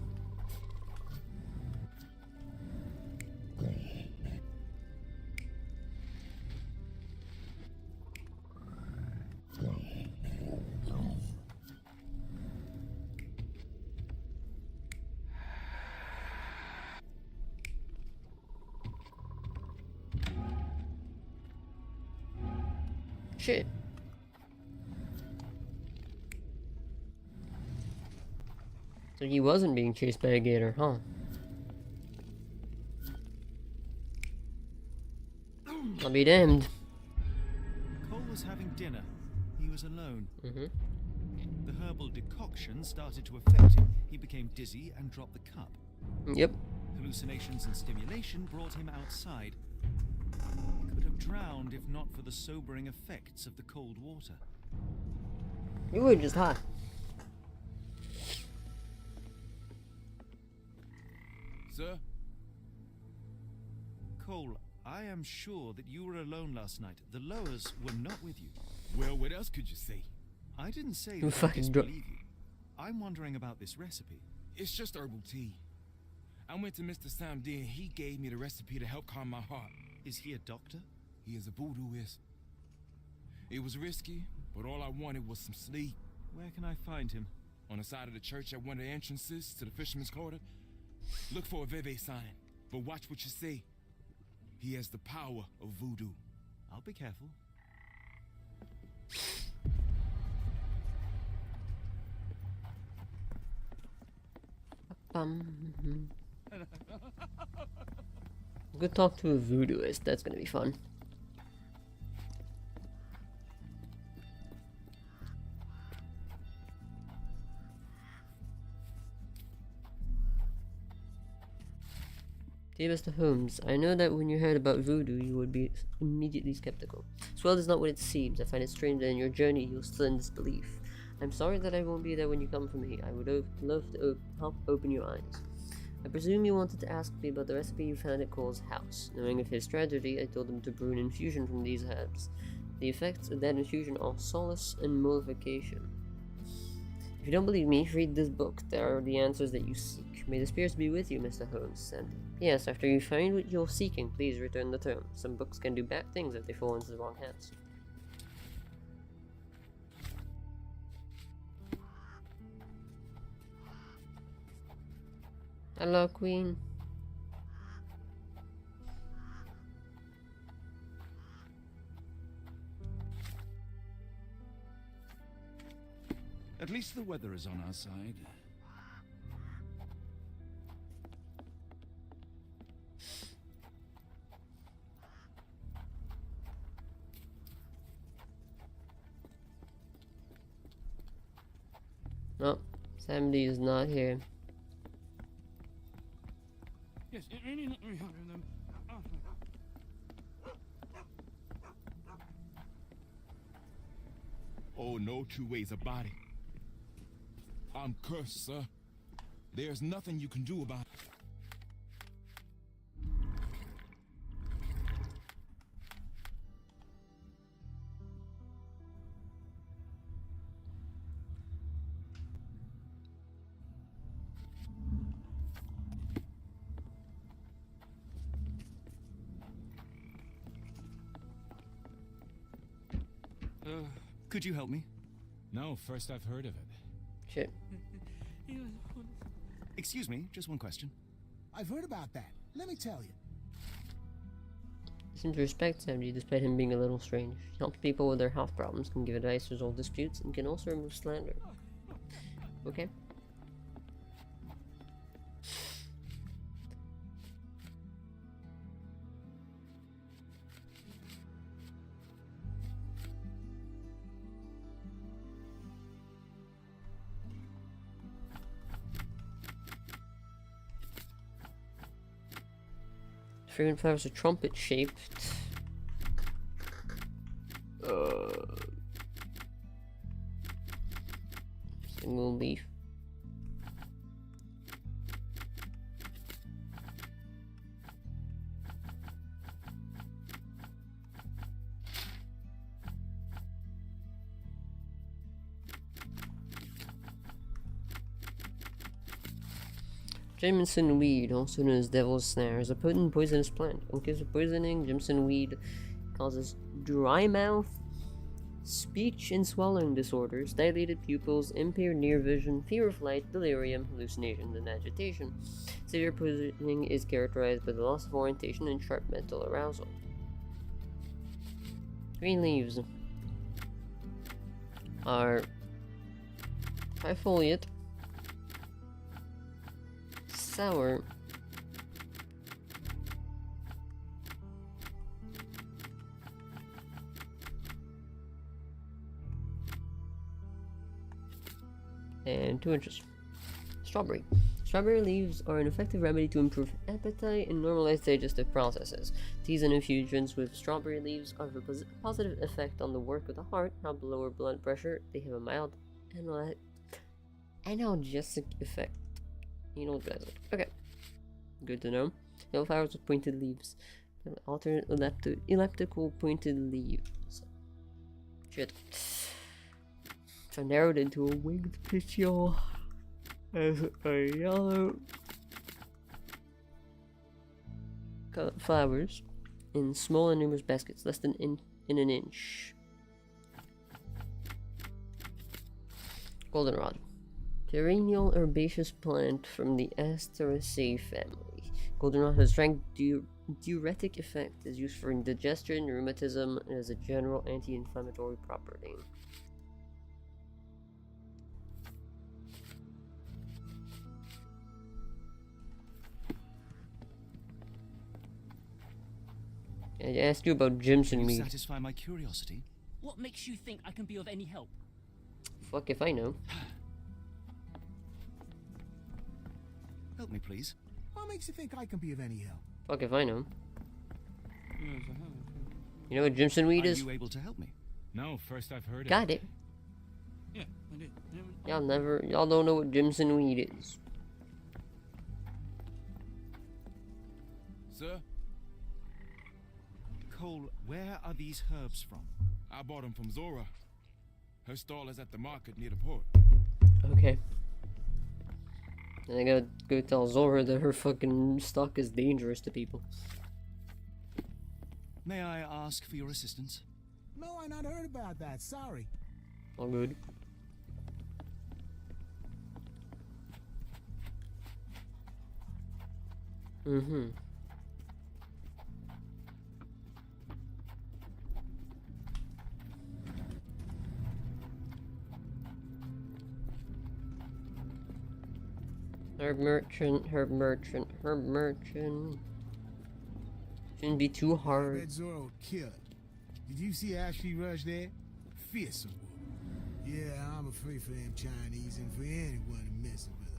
Shit. So he wasn't being chased by a gator, huh? I'll be damned. Cole was having dinner. He was alone. The herbal decoction started to affect him. He became dizzy and dropped the cup. Yep. Hallucinations and stimulation brought him outside. He could have drowned if not for the sobering effects of the cold water. You were just hot. Sir? Cole, I am sure that you were alone last night. The lowers were not with you. Well, what else could you say? I didn't say You that I fucking disbelieve you. I'm wondering about this recipe. It's just herbal tea. I went to Mr. Samdi and he gave me the recipe to help calm my heart. Is he a doctor? He is a voodooist. It was risky, but all I wanted was some sleep. Where can I find him? On the side of the church at one of the entrances to the fisherman's quarter. Look for a Veve sign, but watch what you say. He has the power of voodoo. I'll be careful. Go talk to a voodooist. That's gonna be fun. Dear Mr. Holmes, I know that when you heard about voodoo, you would be immediately skeptical. This world is not what it seems. I find it strange that in your journey you'll still in disbelief. I'm sorry that I won't be there when you come for me. I would love to help open your eyes. I presume you wanted to ask me about the recipe you found at Cole's house. Knowing of his tragedy, I told him to brew an infusion from these herbs. The effects of that infusion are solace and mollification. If you don't believe me, read this book. There are the answers that you seek. May the spirits be with you, Mr. Holmes. And yes, after you find what you're seeking, please return the tome. Some books can do bad things if they fall into the wrong hands. Hello, Queen. At least the weather is on our side. No, Samdi is not here. Yes, it really let me under them. Oh, no two ways about it. I'm cursed, sir. There's nothing you can do about it. Could you help me? No, first I've heard of it. Shit. Excuse me, just one question. I've heard about that. Let me tell you. He seems to respect Samdi despite him being a little strange. He helps people with their health problems, can give advice to resolve disputes, and can also remove slander. Okay. Fragrant flowers are trumpet shaped. Single leaf. Jameson weed, also known as devil's snare, is a potent poisonous plant. In case of poisoning, Jameson weed causes dry mouth, speech and swallowing disorders, dilated pupils, impaired near vision, fear of light, delirium, hallucinations, and agitation. Severe poisoning is characterized by the loss of orientation and sharp mental arousal. Green leaves are trifoliate, sour, and 2 inches. Strawberry. Strawberry leaves are an effective remedy to improve appetite and normalize digestive processes. Teas and infusions with strawberry leaves have a positive effect on the work of the heart, help lower blood pressure. They have a mild analgesic effect. You know what that is. Okay. Good to know. Yellow flowers with pointed leaves. Alternate elliptical pointed leaves. Shit. So narrowed into a winged petiole as a yellow flowers in small and numerous baskets, less than in an inch. Goldenrod. Perennial herbaceous plant from the Asteraceae family. Goldenrod has strong diuretic effect, is used for indigestion, rheumatism, and as a general anti-inflammatory property. I asked you about Jimson weed. Satisfy my curiosity. What makes you think I can be of any help? Fuck if I know. Help me, please. What makes you think I can be of any help? Fuck if I know. You know what Jimson weed is? Are you able to help me? No, first I've heard Got it. Yeah, I did. Y'all don't know what Jimson weed is. Sir? Cole, where are these herbs from? I bought them from Zora. Her stall is at the market near the port. Okay. And I gotta go tell Zora that her fucking stock is dangerous to people. May I ask for your assistance? No, I not heard about that. Sorry. All good. Mm-hmm. Herb merchant. Shouldn't be too I hard. bet Zora would kill it. Did you see Ashley Rush there? Fearsome woman. Yeah, I'm afraid for them Chinese and for anyone who messes with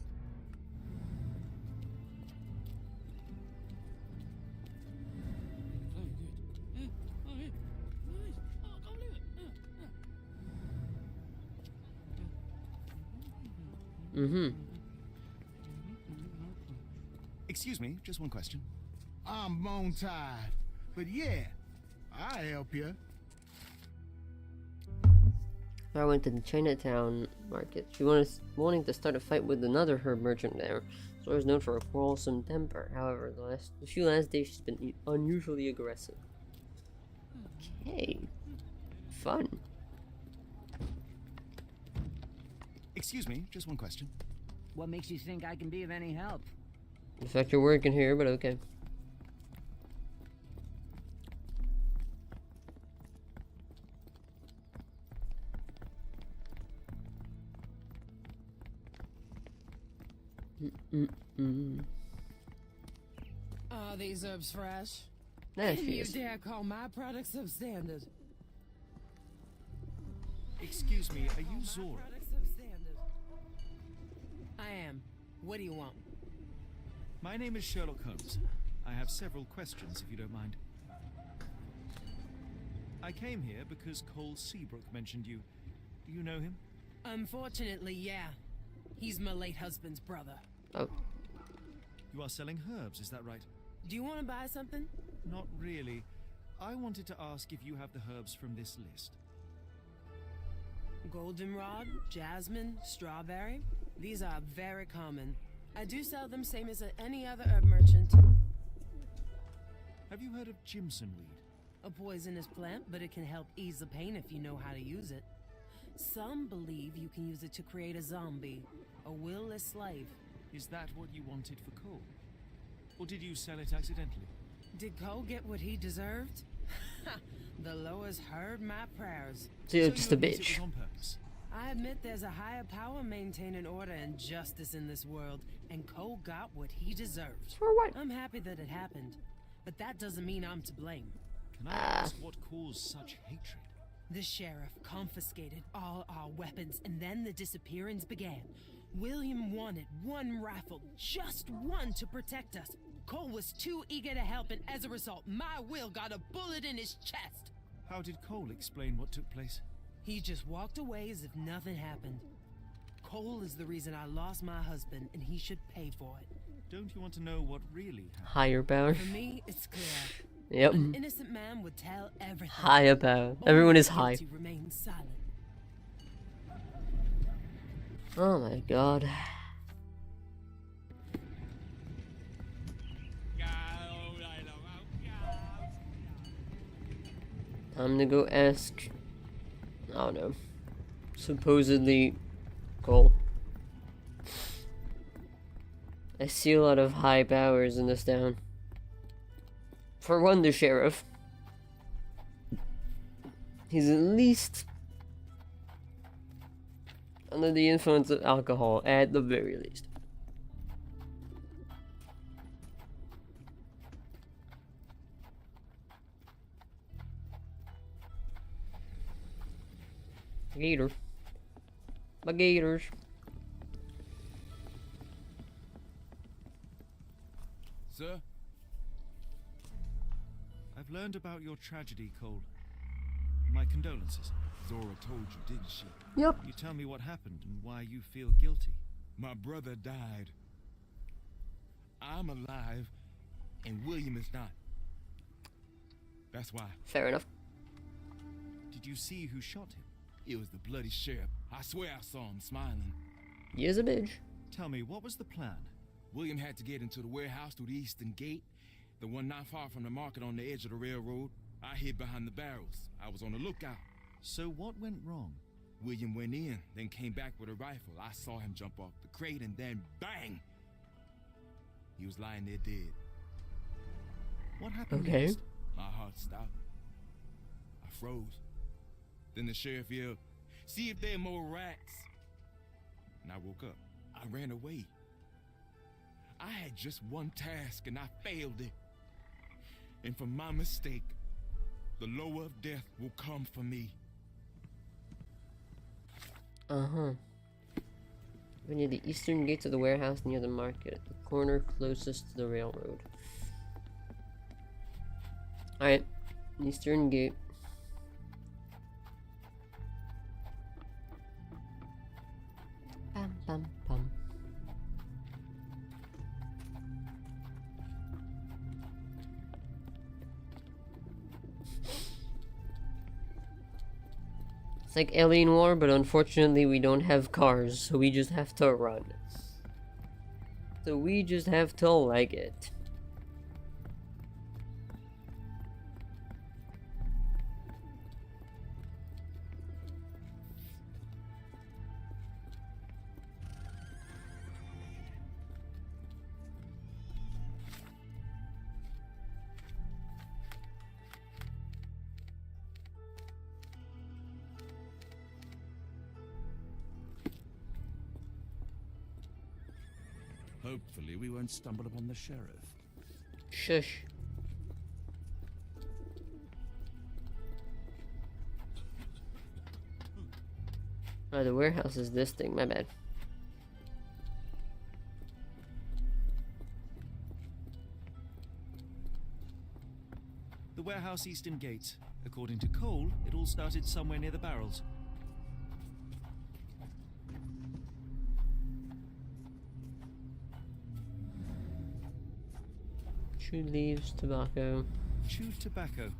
her. Mm-hmm. Excuse me, just one question. I'm bone tired, but yeah, I'll help you. I went to the Chinatown market. She was wanting to start a fight with another herb merchant there. Zora's known for a quarrelsome temper. However, the few last days she's been unusually aggressive. Okay. Fun. Excuse me, just one question. What makes you think I can be of any help? In fact, you're working here, but okay. Are these herbs fresh? There Can she you is. dare call my products substandard? Excuse me, are you Zora? I am. What do you want? My name is Sherlock Holmes. I have several questions, if you don't mind. I came here because Cole Seabrook mentioned you. Do you know him? Unfortunately, yeah. He's my late husband's brother. Oh. You are selling herbs, is that right? Do you want to buy something? Not really. I wanted to ask if you have the herbs from this list. Goldenrod, jasmine, strawberry. These are very common. I do sell them same as any other herb merchant. Have you heard of Jimson weed? A poisonous plant, but it can help ease the pain if you know how to use it. Some believe you can use it to create a zombie, a will-less slave. Is that what you wanted for Cole? Or did you sell it accidentally? Did Cole get what he deserved? The Loas heard my prayers. So you're just a admit it bitch. was on purpose? I admit there's a higher power maintaining order and justice in this world, and Cole got what he deserved. For what? I'm happy that it happened, but that doesn't mean I'm to blame. Can I ask what caused such hatred? The sheriff confiscated all our weapons, and then the disappearance began. William wanted one rifle, just one, to protect us. Cole was too eager to help, and as a result, my Will got a bullet in his chest. How did Cole explain what took place? He just walked away as if nothing happened. Cole is the reason I lost my husband, and he should pay for it. Don't you want to know what really happened? Higher power. For me, it's clear. Yep. An innocent man would tell everything. Higher power. Everyone is high. Guilty remains silent. Oh my god. Time to go ask, I don't know, supposedly Cole. I see a lot of high powers in this town. For one, the sheriff. He's at least under the influence of alcohol, at the very least. Gator. My gators. Sir? I've learned about your tragedy, Cole. My condolences. Zora told you, didn't she? Yep. You tell me what happened and why you feel guilty. My brother died. I'm alive, and William is not. That's why. Fair enough. Did you see who shot him? It was the bloody sheriff. I swear I saw him smiling. He is a bitch. Tell me, what was the plan? William had to get into the warehouse through the eastern gate, the one not far from the market on the edge of the railroad. I hid behind the barrels. I was on the lookout. So what went wrong? William went in, then came back with a rifle. I saw him jump off the crate, and then bang! He was lying there dead. What happened Okay. next? My heart stopped. I froze. Then the sheriff yelled, "See if there are more rats." And I woke up. I ran away. I had just one task, and I failed it. And for my mistake, the lower of death will come for me. Uh-huh. We're near the eastern gates of the warehouse near the market, at the corner closest to the railroad. Alright. Eastern gate. Bum bum bum. It's like Alien War, but unfortunately we don't have cars, so we just have to run. So we just have to like it. Hopefully we won't stumble upon the sheriff. Shush. Oh, the warehouse is this thing, my bad. The warehouse eastern gate. According to Cole, it all started somewhere near the barrels. Chewed leaves, tobacco. Chewed tobacco.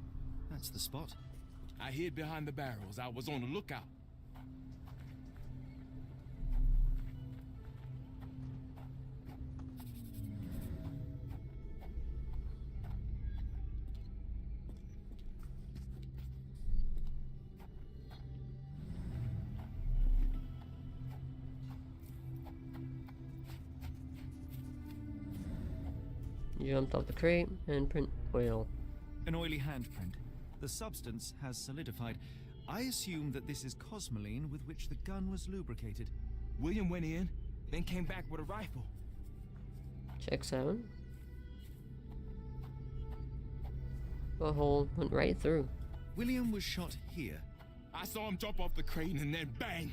That's the spot. I hid behind the barrels. I was on the lookout. Jumped off the crate, handprint, oil. An oily handprint. The substance has solidified. I assume that this is cosmoline with which the gun was lubricated. William went in, then came back with a rifle. Checks out. The hole went right through. William was shot here. I saw him jump off the crate and then bang!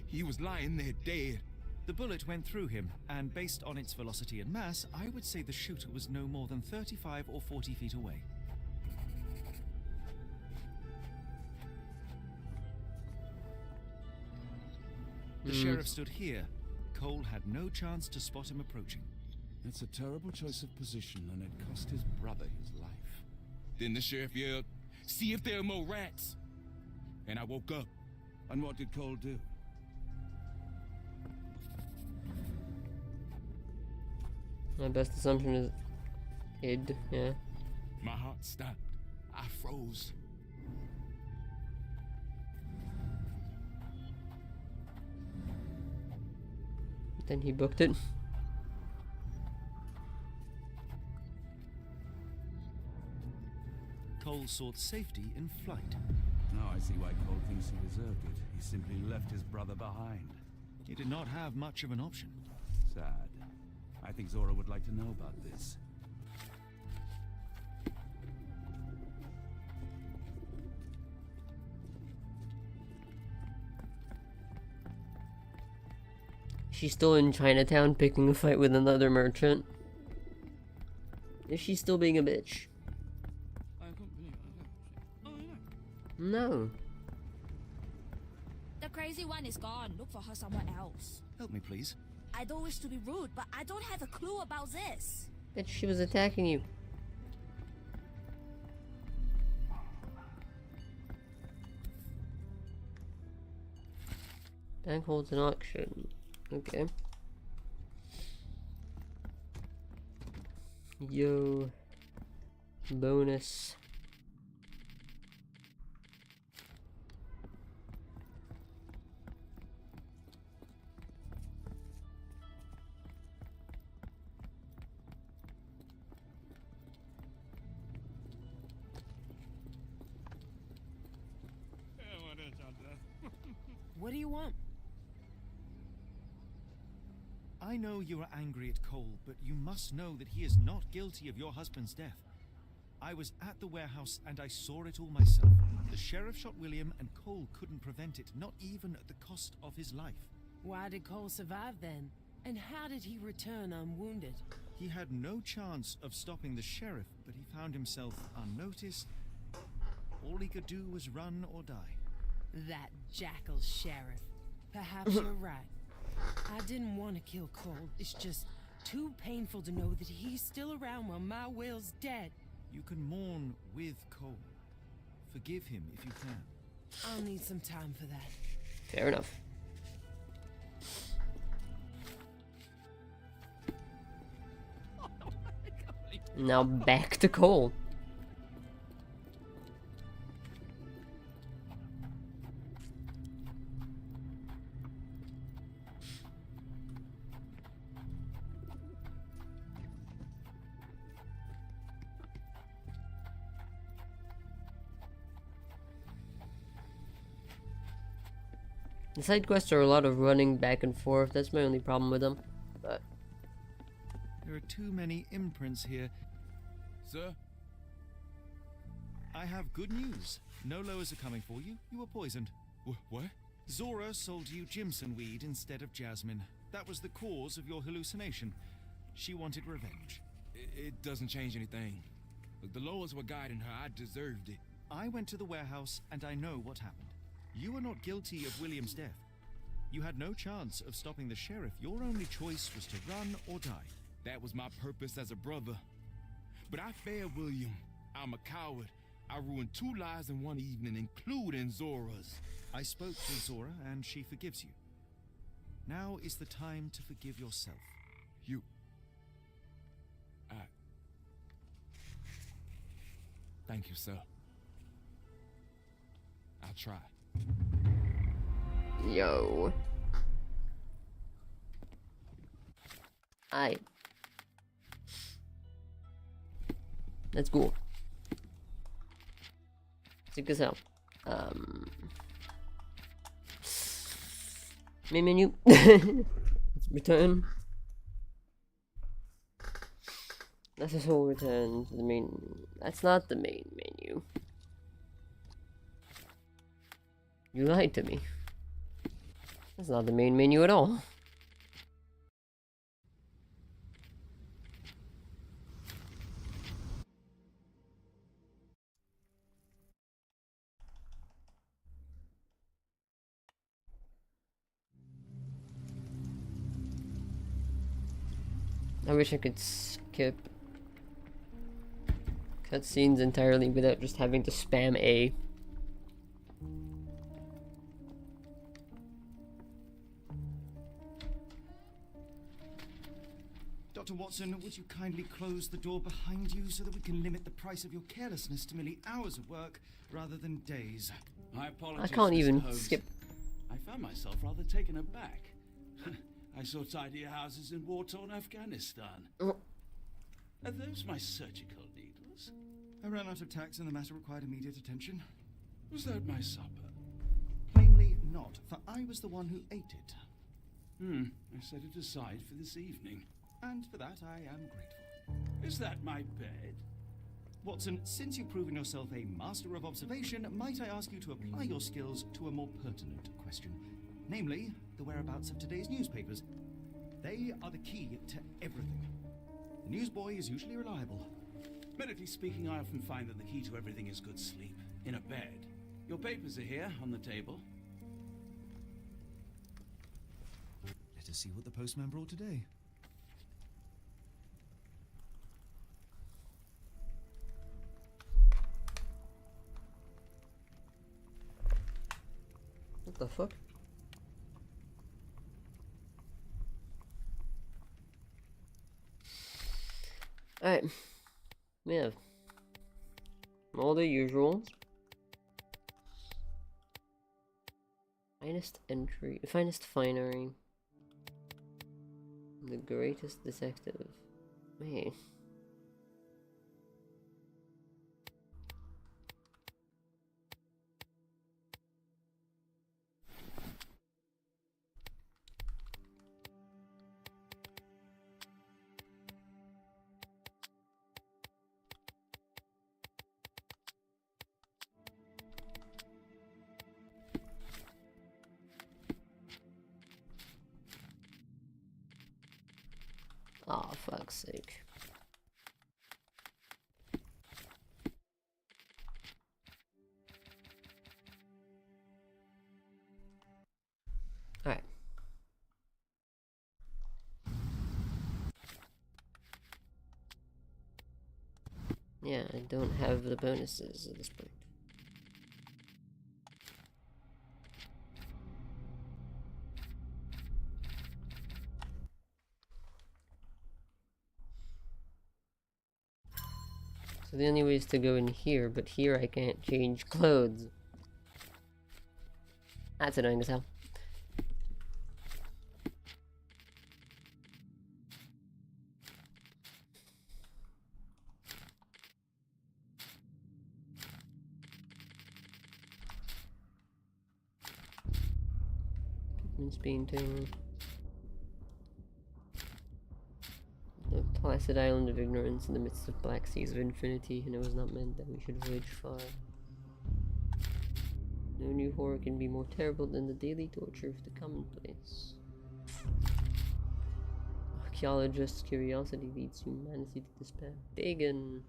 He was lying there dead. The bullet went through him, and based on its velocity and mass, I would say the shooter was no more than 35 or 40 feet away. The sheriff stood here. Cole had no chance to spot him approaching. It's a terrible choice of position, and it cost his brother his life. Then the sheriff yelled, "See if there are more rats!" And I woke up. And what did Cole do? My best assumption is id, yeah. My heart stopped. I froze. Then he booked it. Cole sought safety in flight. Now I see why Cole thinks he deserved it. He simply left his brother behind. He did not have much of an option. Sad. I think Zora would like to know about this. She's still in Chinatown picking a fight with another merchant. Is she still being a bitch? No. The crazy one is gone. Look for her somewhere else. Help me, please. I don't wish to be rude, but I don't have a clue about this. Bitch, she was attacking you. Bank holds an auction. Okay. Yo. Bonus. What do you want? I know you are angry at Cole, but you must know that he is not guilty of your husband's death. I was at the warehouse and I saw it all myself. The sheriff shot William and Cole couldn't prevent it, not even at the cost of his life. Why did Cole survive then? And how did he return unwounded? He had no chance of stopping the sheriff, but he found himself unnoticed. All he could do was run or die. That jackal sheriff. Perhaps you're right. I didn't want to kill Cole. It's just too painful to know that he's still around while my Will's dead. You can mourn with Cole. Forgive him if you can. I'll need some time for that. Fair enough. Now back to Cole. The side quests are a lot of running back and forth. That's my only problem with them. But there are too many imprints here. Sir? I have good news. No lowers are coming for you. You were poisoned. What? Zora sold you Jimson weed instead of jasmine. That was the cause of your hallucination. She wanted revenge. It doesn't change anything. Look, the lowers were guiding her. I deserved it. I went to the warehouse and I know what happened. You were not guilty of William's death. You had no chance of stopping the sheriff. Your only choice was to run or die. That was my purpose as a brother. But I failed William. I'm a coward. I ruined 2 lives in one evening, including Zora's. I spoke to Zora and she forgives you. Now is the time to forgive yourself. Thank you, sir. I'll try. yo. Let's go. Check this out. Main menu. Let's return. Let's just all return to the main. That's not the main menu. You lied to me. That's not the main menu at all. I wish I could skip cutscenes entirely without just having to spam A. Dr. Watson, would you kindly close the door behind you so that we can limit the price of your carelessness to merely hours of work rather than days? I apologize. I can't even Mr. Holmes. skip. I found myself rather taken aback. I saw tidier houses in war-torn Afghanistan. Are those my surgical needles? I ran out of tacks and the matter required immediate attention. Was that my supper? Plainly not, for I was the one who ate it. I set it aside for this evening. And for that I am grateful. Is that my bed? Watson, since you've proven yourself a master of observation, might I ask you to apply your skills to a more pertinent question? Namely, the whereabouts of today's newspapers. They are the key to everything. The newsboy is usually reliable. Medically speaking, I often find that the key to everything is good sleep. In a bed. Your papers are here, on the table. Let us see what the postman brought today. What the fuck? Alright. We have all the usuals. Finest entry, finest finery. The greatest detective. Man. Oh, fuck's sake. Alright. Yeah, I don't have the bonuses at this point. So the only way is to go in here, but here I can't change clothes. That's annoying as hell. Pigment's painting. The placid island of ignorance in the midst of black seas of infinity, and it was not meant that we should voyage far. No new horror can be more terrible than the daily torture of the commonplace. Archaeologist's curiosity leads humanity to despair. Pagan!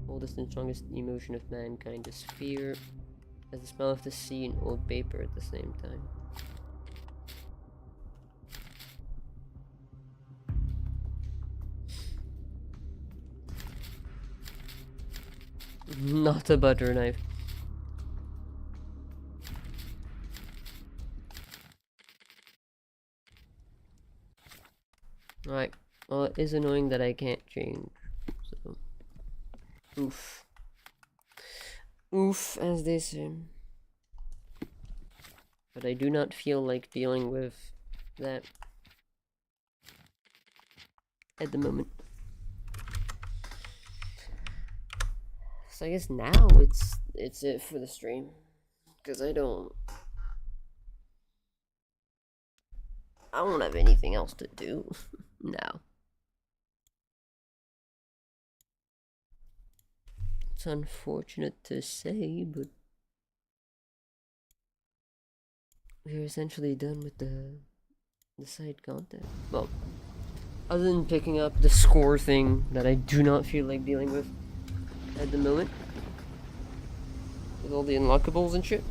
Oldest and strongest emotion of mankind is fear, as the smell of the sea and old paper at the same time. Not a butter knife. Right. Well, it is annoying that I can't change. So, oof. Oof, as they say. But I do not feel like dealing with that at the moment. So I guess now it's it for the stream, because I don't have anything else to do now. It's unfortunate to say, but we're essentially done with the side content. Well, other than picking up the score thing that I do not feel like dealing with at the moment, with all the unlockables and shit.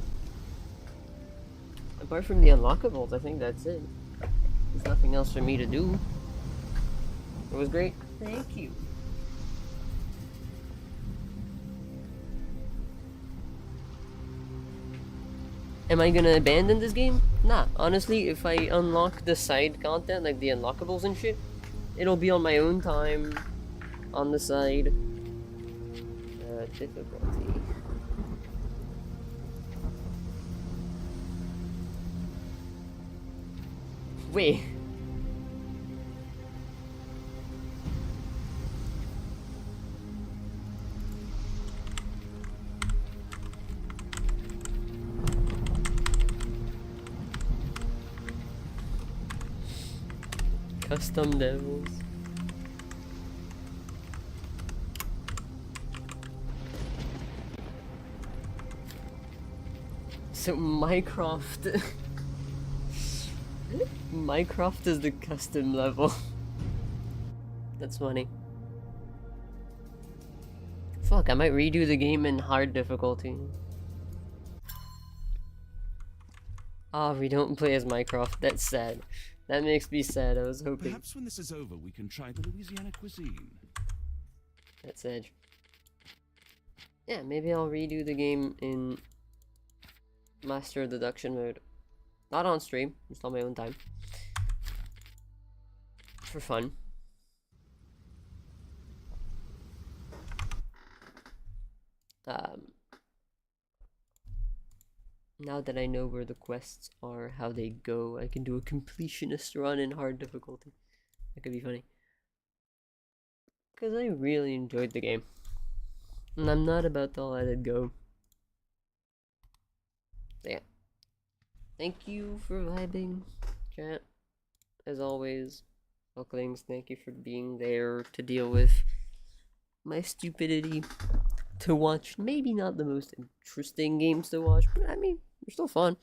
Apart from the unlockables, I think that's it. There's nothing else for me to do. It was great. Thank you. Am I gonna abandon this game? Nah, honestly, if I unlock the side content, like the unlockables and shit, it'll be on my own time, on the side. Difficulty. Wait. Custom levels. So Minecraft Minecraft is the custom level. That's funny. Fuck, I might redo the game in hard difficulty. Ah, we don't play as Minecraft. That's sad. That makes me sad. I was hoping. Perhaps when this is over, we can try the Louisiana cuisine. That's edge. Yeah, maybe I'll redo the game in Master Deduction mode. Not on stream, just on my own time. For fun. Now that I know where the quests are, how they go, I can do a completionist run in hard difficulty. That could be funny. Because I really enjoyed the game. And I'm not about to let it go. So yeah. Thank you for vibing, chat. As always, Hulklings, thank you for being there to deal with my stupidity. To watch, maybe not the most interesting games to watch, but I mean, they're still fun.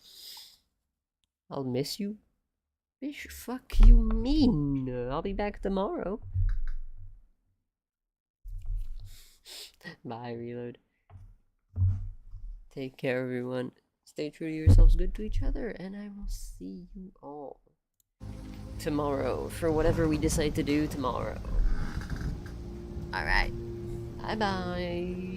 I'll miss you. Bitch, fuck you mean? I'll be back tomorrow. Bye, Reload. Take care, everyone. Stay true to yourselves, good to each other, and I will see you all tomorrow for whatever we decide to do tomorrow. Alright. Bye-bye.